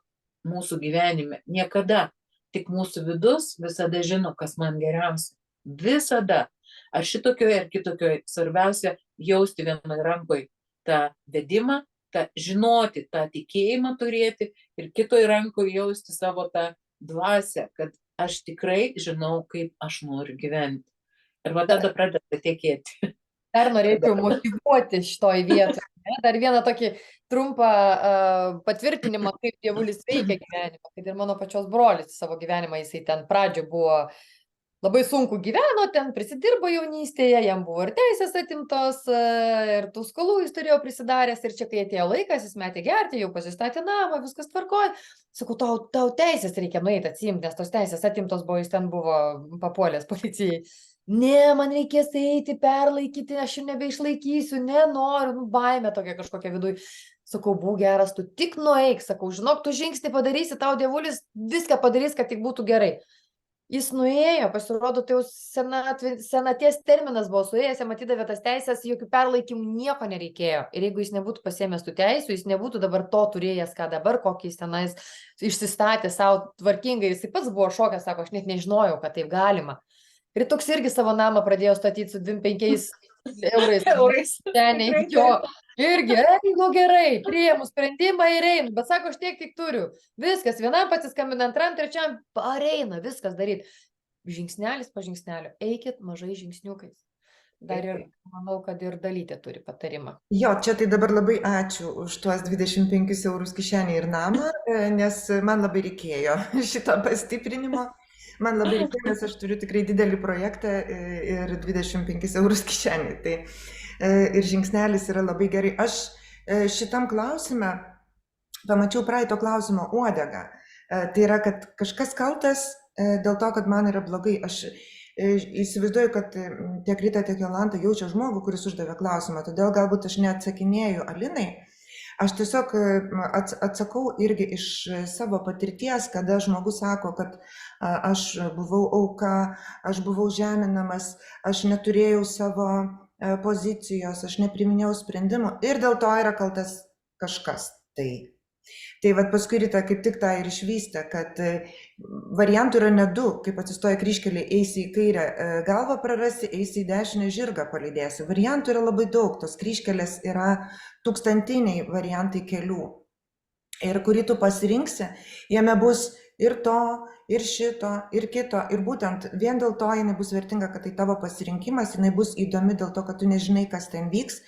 mūsų gyvenime. Niekada. Tik mūsų vidus visada žino, kas man geriausia. Visada. Ar šitokioje, ar kitokioje. Svarbiausia jausti vienoje rankoje tą vedimą, tą žinoti, tą tikėjimą turėti ir kitoje rankoje jausti savo tą dvasią, kad aš tikrai žinau, kaip aš noriu gyventi. Ir va tada pradeda tekėti. Dar norėčiau motyvuoti šitoj vietoj. Dar vieną tokį trumpą patvirtinimą, kaip dievulis veikia gyvenimą. Kad ir mano pačios brolis savo gyvenimą, jisai ten pradžio buvo labai sunku gyveno, ten prisidirbo jaunystėje, jam buvo ir teisės atimtos, ir tų skolų jis turėjo prisidaręs, ir čia kai atėjo laikas, jis metė gerti, jau pasistatė namą, viskas tvarkoj. Sakau, tau teisės reikia nueiti atsiimti, nes tos teisės atimtos buvo, jis ten buvo papuolęs policijai. Ne, man reikės eiti, perlaikyti, aš jau nebeišlaikysiu, nenoriu, baimė tokia kažkokia viduj. Sakau, būk geras, tu tik nueik, sakau, žinok, tu žingsnį padarysi, tau dievulis viską padarys, kad tik būtų gerai. Jis nuėjo, pasirodo, tai jau senaties terminas buvo suėjęs, jam atidavė tas teisės, jokių perlaikymų nieko nereikėjo. Ir jeigu jis nebūtų pasiėmęs tų teisių, jis nebūtų dabar to turėjęs, ką dabar, kokį jis tenais išsistatė savo tvarkingai. Jis pats buvo šokęs, sako, aš net nežinojau, kad taip galima. Ir toks irgi savo namą pradėjo statyti su 25 eurais. Seniai, jo, irgi, nu gerai, priėmų sprendimą ir einu, bet sako, aš tiek turiu. Viskas, vienam pasiskambina, antram, trečiam, pareina, viskas daryti. Žingsnelis po žingsnelio, eikit mažai žingsniukais. Dar ir, manau, kad ir Dalytė turi patarimą. Jo, čia tai dabar labai ačiū už tuos 25 eurus kišenį ir namą, nes man labai reikėjo šito pastiprinimo. Man labai reikėjo, nes aš turiu tikrai didelį projektą ir 25 eurus kišenį. Tai ir žingsnelis yra labai gerai. Aš šitam klausime pamačiau praeito klausimo uodegą. Tai yra, kad kažkas kaltas dėl to, kad man yra blogai. Aš įsivaizduoju, kad tiek Rita, tiek Jolanta jaučia žmogų, kuris uždavė klausimą. Todėl galbūt aš neatsakinėju Alinai. Aš tiesiog atsakau irgi iš savo patirties, kada žmogus sako, kad aš buvau auka, aš buvau žeminamas, aš neturėjau savo pozicijos, aš nepriminėjau sprendimų ir dėl to yra kaltas kažkas. Tai vat paskui Rita kaip tik tą ir išvystė, kad variantų yra ne du, kaip atsistoja kryžkelė, eisi į kairę galvą prarasi, eisi į dešinę žirgą palydėsi. Variantų yra labai daug, tos kryžkelės yra tūkstantiniai variantai kelių. Ir kurį tu pasirinksi, jame bus ir to, ir šito, ir kito. Ir būtent vien dėl to jinai bus vertinga, kad tai tavo pasirinkimas, jinai bus įdomi dėl to, kad tu nežinai, kas ten vyks.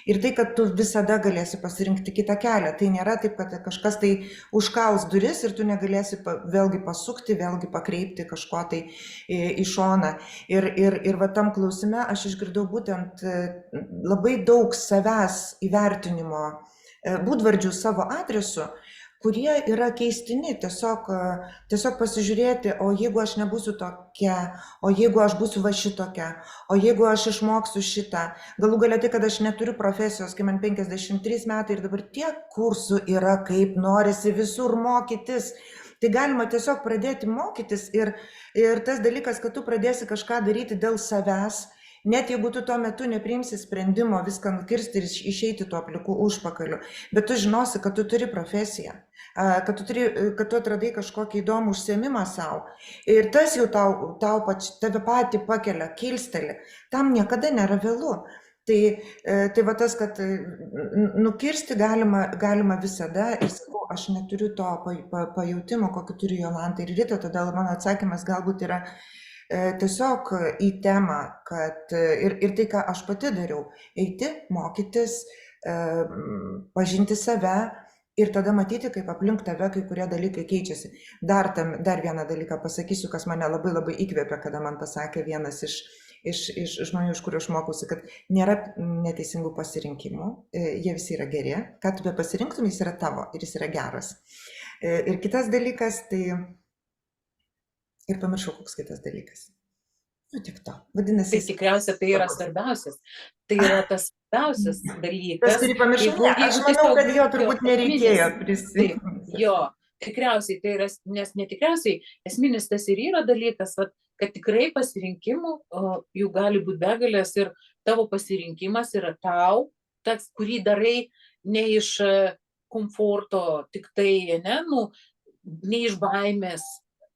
Ir tai, kad tu visada galėsi pasirinkti kitą kelią. Tai nėra taip, kad kažkas tai užkals duris ir tu negalėsi vėlgi pasukti, vėlgi pakreipti kažko tai į šoną. Ir va tam klausime aš išgirdau būtent labai daug savęs įvertinimo būdvardžių savo adresu, kurie yra keistini, tiesiog pasižiūrėti, o jeigu aš nebūsiu tokia, o jeigu aš būsiu va šitokia, o jeigu aš išmoksiu šitą, galų galia tai, kad aš neturiu profesijos, kai man 53 metai ir dabar tiek kursų yra, kaip norisi visur mokytis. Tai galima tiesiog pradėti mokytis ir tas dalykas, kad tu pradėsi kažką daryti dėl savęs, net jeigu tu tuo metu nepriimsi sprendimo viską nukirsti ir išeiti tuo pliku užpakaliu, bet tu žinosi, kad tu turi profesiją, kad tu atradai kažkokį įdomų užsiėmimą savo ir tas jau tave patį pakelia, kilsteli, tam niekada nėra vėlu. Tai va tas, kad nukirsti galima visada ir sakau, aš neturiu to pajautimo, kokį turi Jolanta ir Rita, todėl mano atsakymas galbūt yra tiesiog į temą, kad ir tai, ką aš pati dariau, eiti, mokytis, pažinti save ir tada matyti, kaip aplink tave kai kurie dalykai keičiasi. Dar vieną dalyką pasakysiu, kas mane labai labai įkvėpė, kada man pasakė vienas iš žmonių, iš kurių aš mokausi, kad nėra neteisingų pasirinkimų, jie visi yra geri, ką tu be pasirinktum, jis yra tavo ir jis yra geras. Ir kitas dalykas, tai ir pamiršau, koks kitas dalykas. Nu, tik to. Vadinasi, tai tikriausiai tai yra svarbiausias. Tai yra tas svarbiausias dalykas. Tas, kurį pamiršau, aš manau, kad jo turbūt nereikėjo prisiminti. Jo, tikriausiai tai yra, nes netikriausiai esminis tas ir yra dalykas, vat, kad tikrai pasirinkimų jų gali būti begalės ir tavo pasirinkimas yra tau, tas, kurį darai ne iš komforto tik tai, ne, nu, ne iš baimės,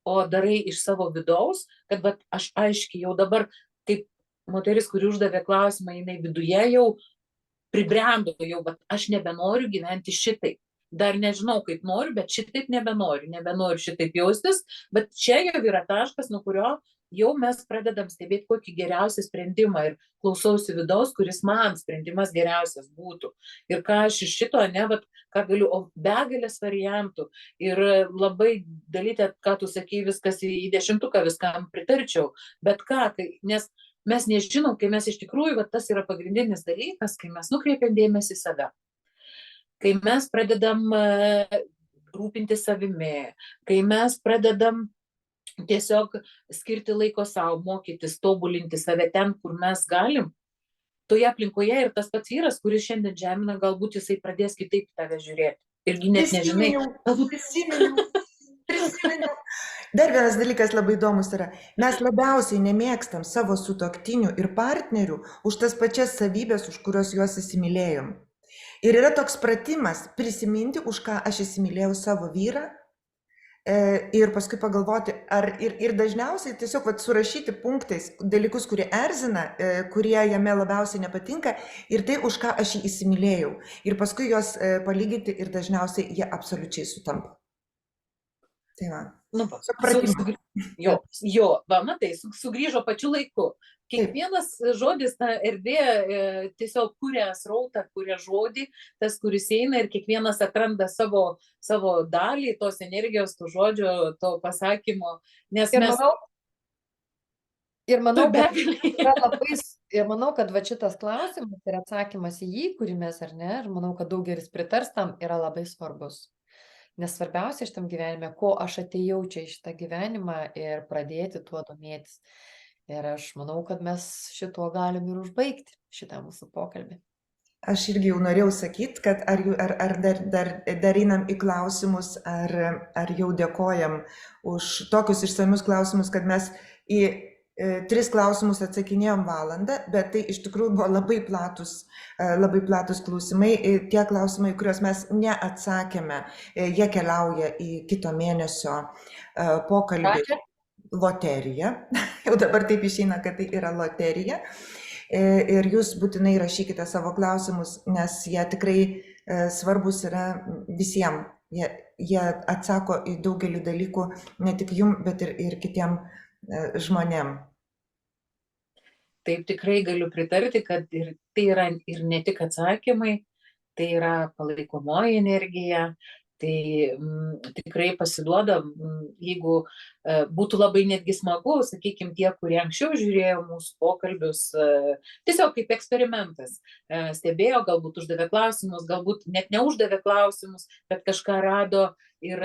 o darai iš savo vidaus, kad vat, aš aiškiai jau dabar, kaip moteris, kuri uždavė klausimą, jinai viduje jau pribrendo, jau, bet aš nebenoriu gyventi šitaip. Dar nežinau, kaip noriu, bet šitaip nebenoriu šitaip jaustis, bet čia jau yra taškas, nuo kurio jau mes pradedam stebėti kokį geriausią sprendimą ir klausausi vidaus, kuris man sprendimas geriausias būtų. Ir ką aš iš šito, ne, bet ką galiu, o begalės variantų. Ir labai dalytė, ką tu sakei, viskas į 10, viskam pritarčiau, bet ką, nes mes nežinom, kai mes iš tikrųjų, va, tas yra pagrindinis dalykas, kai mes nukreipiam dėmesį į save. Kai mes pradedam rūpinti savimi, kai mes pradedam tiesiog skirti laiko savo, mokytis, tobulinti save ten, kur mes galim, toje aplinkoje ir tas pats vyras, kuris šiandien žemina, galbūt jisai pradės kitaip tave žiūrėti. Irgi net nežinai. Prisiminiau. Dar vienas dalykas labai įdomus yra. Mes labiausiai nemėgstam savo sutuoktinių ir partnerių už tas pačias savybės, už kurios juos įsimylėjom. Ir yra toks pratimas prisiminti, už ką aš įsimylėjau savo vyrą ir paskui pagalvoti, ir dažniausiai tiesiog surašyti punktais dalykus, kurie erzina, kurie jame labiausiai nepatinka ir tai, už ką aš jį įsimylėjau. Ir paskui juos palyginti ir dažniausiai jie absoliučiai sutampa. Tai va. Nu, va, matai, sugrįžo pačiu laiku. Kiekvienas žodis, ta erdvė tiesiog kuria srautą, kuria žodį, tas, kuris eina ir kiekvienas atranda savo dalį, tos energijos, to žodžio, to pasakymo. Nes manau, kad va šitas klausimas ir atsakymas į jį, kurį mes ar ne, ir manau, kad daugelis pritars tam, yra labai svarbus. Nes svarbiausia šitam gyvenime, ko aš atėjau čia į šitą gyvenimą ir pradėti tuo domėtis. Ir aš manau, kad mes šituo galim ir užbaigti šitą mūsų pokalbį. Aš irgi jau norėjau sakyti, kad ar dar einam į klausimus, ar jau dėkojam už tokius išsamius klausimus, kad mes į 3 klausimus atsakinėjom valandą, bet tai iš tikrųjų buvo labai platus klausimai. Tie klausimai, kuriuos mes neatsakėme, jie keliauja į kito mėnesio pokalbį. Loterija. Jau dabar taip išeina, kad tai yra loterija. Ir jūs būtinai rašykite savo klausimus, nes jie tikrai svarbus yra visiems. Jie atsako į daugelį dalykų, ne tik jum, bet ir kitiem žmonėm. Taip, tikrai galiu pritarti, kad tai yra ir ne tik atsakymai, tai yra palaikomoji energija, tai tikrai pasiduoda, jeigu būtų labai netgi smagu, sakykime, tie, kurie anksčiau žiūrėjo mūsų pokalbius, tiesiog kaip eksperimentas, stebėjo, galbūt uždavė klausimus, galbūt net neuždavė klausimus, bet kažką rado ir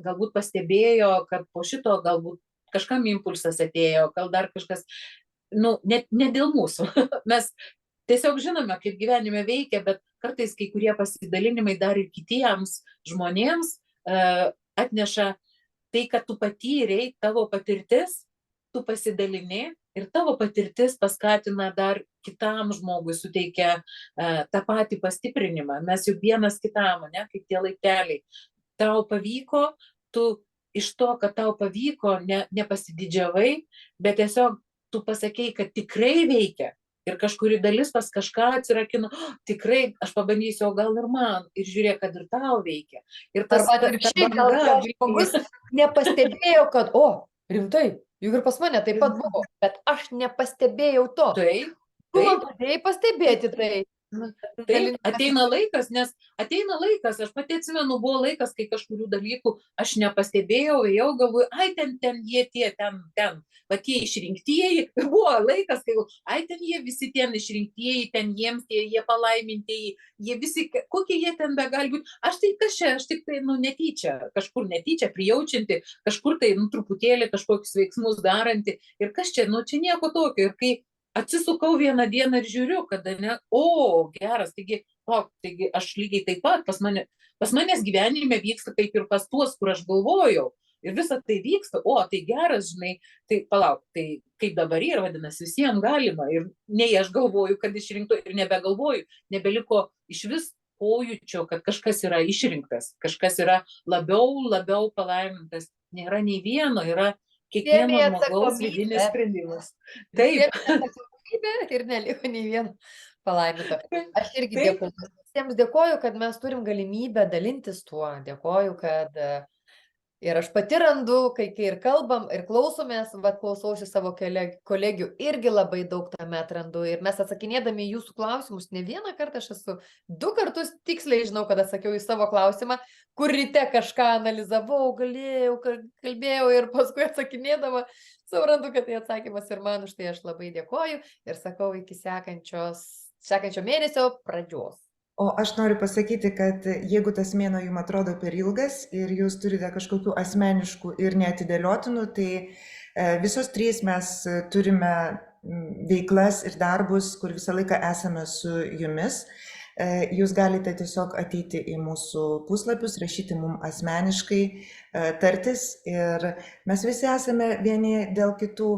galbūt pastebėjo, kad po šito galbūt kažkam impulsas atėjo, gal dar kažkas, net ne dėl mūsų, mes tiesiog žinome, kaip gyvenime veikia, bet kartais kai kurie pasidalinimai dar ir kitiems žmonėms atneša tai, kad tu patyrei, tavo patirtis, tu pasidalini ir tavo patirtis paskatina dar kitam žmogui, suteikia tą patį pastiprinimą. Mes juk vienas kitam, ne, kaip tie laipteliai. Tau pavyko, tu iš to, kad tau pavyko, nepasididžiavai, bet tiesiog tu pasakei, kad tikrai veikia. Ir kažkuri dalis pas kažką atsirakino, tikrai aš pabandysiu, o gal ir man, ir žiūrėk, kad ir tau veikia. Ir tas žmogus nepastebėjo, kad, rimtai, juk ir pas mane taip pat buvo, bet aš nepastebėjau to. Taip. Tu man padėjai pastebėti tai. Taip, ateina laikas, aš pati atsimenu, buvo laikas, kai kažkurių dalykų aš nepastebėjau, ėjau, galvoju, ten va tie išrinktieji, buvo laikas, kai, ten jie visi ten išrinktieji, ten jiems jie palaimintieji, jie visi, kokie jie ten be gali būti, aš tik tai, netyčia, kažkur netyčia prijaučianti, kažkur tai, truputėlį kažkokius veiksmus daranti, ir kas čia, čia nieko tokio, ir kai atsisukau vieną dieną ir žiūriu, kada ne, geras, taigi aš lygiai taip pat, pas manęs gyvenime vyksta kaip ir pas tuos, kur aš galvojau. Ir visa tai vyksta, tai geras, žinai, tai palauk, tai kaip dabar yra, vadinasi, visiems galima. Ir nei aš galvoju, kad išrinktų, ir nebegalvoju, nebeliko iš vis pojūčio, kad kažkas yra išrinktas, kažkas yra labiau palaimintas. Nėra nei vieno, yra kiekvieno žmogaus vidinis sprendimas. Taip. Ir neliko nei vieno palaiminto. Aš irgi dėkoju. Visiems dėkoju, kad mes turim galimybę dalintis tuo. Dėkoju, kad ir aš pati randu, kai ir kalbam, ir klausomės, klausausi savo kolegių, irgi labai daug tame atrandu. Ir mes atsakinėdami jūsų klausimus, ne vieną kartą aš esu 2 kartus tiksliai žinau, kad atsakiau į savo klausimą, kur ryte kažką analizavau, kalbėjau ir paskui atsakinėdama, suprantu, kad tai atsakymas ir man, už tai aš labai dėkoju ir sakau iki sekančio mėnesio pradžios. O aš noriu pasakyti, kad jeigu tas mėnuo jums atrodo per ilgas ir jūs turite kažkokių asmeniškų ir neatidėliotinų, tai visos 3 mes turime veiklas ir darbus, kur visą laiką esame su jumis. Jūs galite tiesiog ateiti į mūsų puslapius, rašyti mums asmeniškai, tartis ir mes visi esame vieni dėl kitų.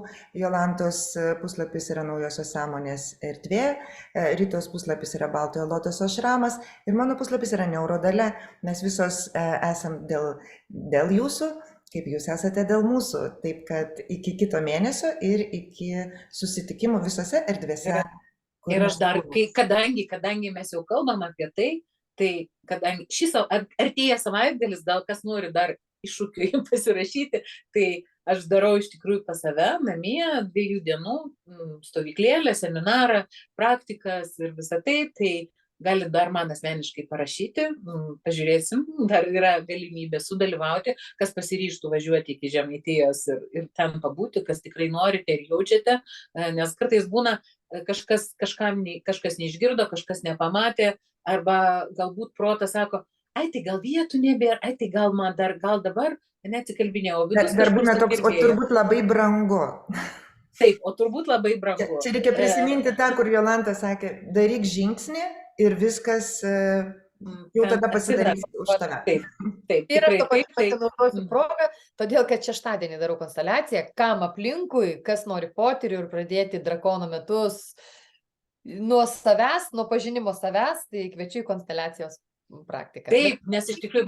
Jolantos puslapis yra Naujosios sąmonės erdvė, Ritos puslapis yra Baltojo lotoso šramas ir mano puslapis yra Neurodale. Mes visos esam dėl jūsų, kaip jūs esate dėl mūsų. Taip kad iki kito mėnesio ir iki susitikimų visose erdvėse. Ir aš dar, kadangi mes jau kalbam apie tai kadangi artėja savaitgalis, gal kas nori dar iššūkių pasirašyti, tai aš darau iš tikrųjų pas save, namie, 2 dienų stovyklėlę, seminarą, praktikas ir visą tai gali dar man asmeniškai parašyti, pažiūrėsim, dar yra galimybė sudalyvauti, kas pasiryžtų važiuoti iki Žemaitijos ir ten pabūti, kas tikrai norite ir jaučiate, nes kartais būna kažkas neišgirdo, kažkas nepamatė, arba galbūt protas sako, tai gal vietų nebėra, tai gal dabar neatsikalbinėjau. Dar būna toks, o turbūt labai brangu. Taip, o turbūt labai brangu. Čia reikia prisiminti tą, kur Jolanta sakė, daryk žingsnį ir viskas jau tada pasidarys už tave. Taip. Ir aš pasinaudosiu progą, todėl kad šeštadienį darau konsteliaciją, kam aplinkui, kas nori potyrių ir pradėti drakono metus nuo savęs, nuo pažinimo savęs, tai kviečiu į konsteliacijos praktiką. Taip, nes iš tikrųjų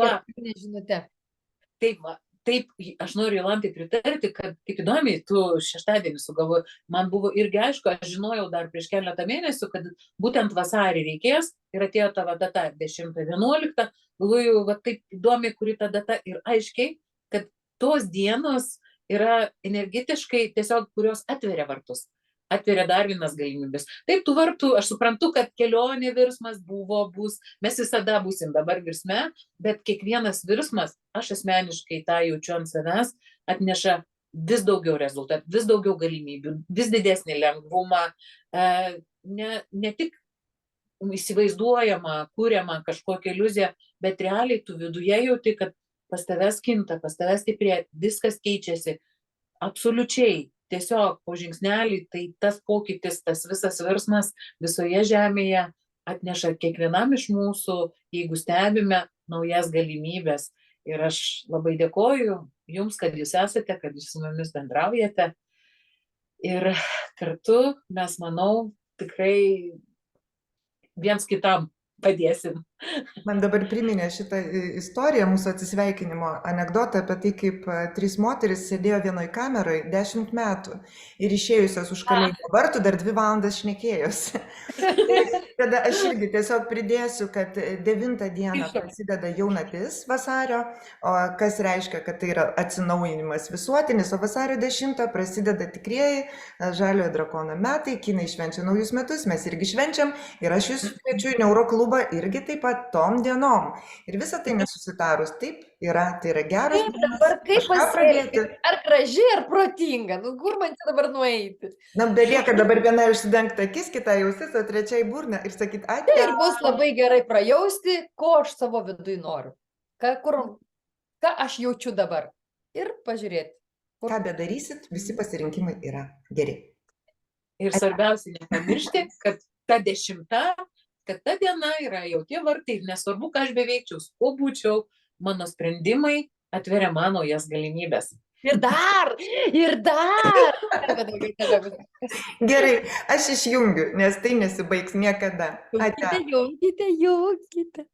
Taip, aš noriu Jolantai pritarti, kad kaip įdomiai tu šeštadienį sugalvojai. Man buvo irgi aišku, aš žinojau dar prieš keletą mėnesių, kad būtent vasarį reikės ir atėjo tavo data 10-11. Galvoju, taip įdomiai, kuri ta data ir aiškiai, kad tos dienos yra energetiškai tiesiog, kurios atveria vartus. Atveria dar vienas galimybės. Taip, tų vartų, aš suprantu, kad kelionė virsmas bus, mes visada būsim dabar virsme, bet kiekvienas virsmas, aš asmeniškai tą jaučiu ant savęs, atneša vis daugiau rezultatų, vis daugiau galimybių, vis didesnį lengvumą, ne tik įsivaizduojama, kuriama kažkokia iliuzija, bet realiai tu viduje jauti, kad pas tavęs kinta, pas tavęs stiprėja, viskas keičiasi, absoliučiai. Tiesiog po žingsnelį, tai tas pokytis, tas visas virsmas visoje žemėje atneša kiekvienam iš mūsų, jeigu stebime, naujas galimybės. Ir aš labai dėkoju jums, kad jūs esate, kad jūs su mumis bendraujate. Ir kartu mes, manau, tikrai viens kitam padėsim. Man dabar priminė šitą istoriją, mūsų atsisveikinimo anekdotą apie tai, kaip 3 moteris sėdėjo vienoj kameroj 10 metų ir išėjusios už kalėjimo vartų dar 2 valandas šnekėjosi. Tada aš irgi tiesiog pridėsiu, kad 9 dieną prasideda jaunatis vasario, o kas reiškia, kad tai yra atsinaujinimas visuotinis, o vasario 10 prasideda tikrieji žaliojo drakono metai, kinai švenčia naujus metus, mes irgi švenčiam ir aš jūs kviečiu į Neurokluba irgi taip pat tom dienom. Ir visą tai nesusitarus, taip yra, tai yra geras. Dabar kaip pasirinkti, ar graži, ar protinga, kur man čia dabar nueiti? Belieka dabar viena užsidengti akis, kita ausis, o trečiai burna ir sakyti, Tai ir bus labai gerai prajausti, ko aš savo vidui noriu. Ką aš jaučiu dabar. Ir pažiūrėti. Ką bedarysit, visi pasirinkimai yra geri. Ir svarbiausia nepamiršti, kad ta 10, kad ta diena yra jau tie vartai ir nesvarbu, ką aš beveikčiau, su kuo būčiau, mano sprendimai atveria man naujas galimybės. Ir dar, ir dar. Gerai, aš išjungiu, nes tai nesibaigs niekada. Ate. Jungkite.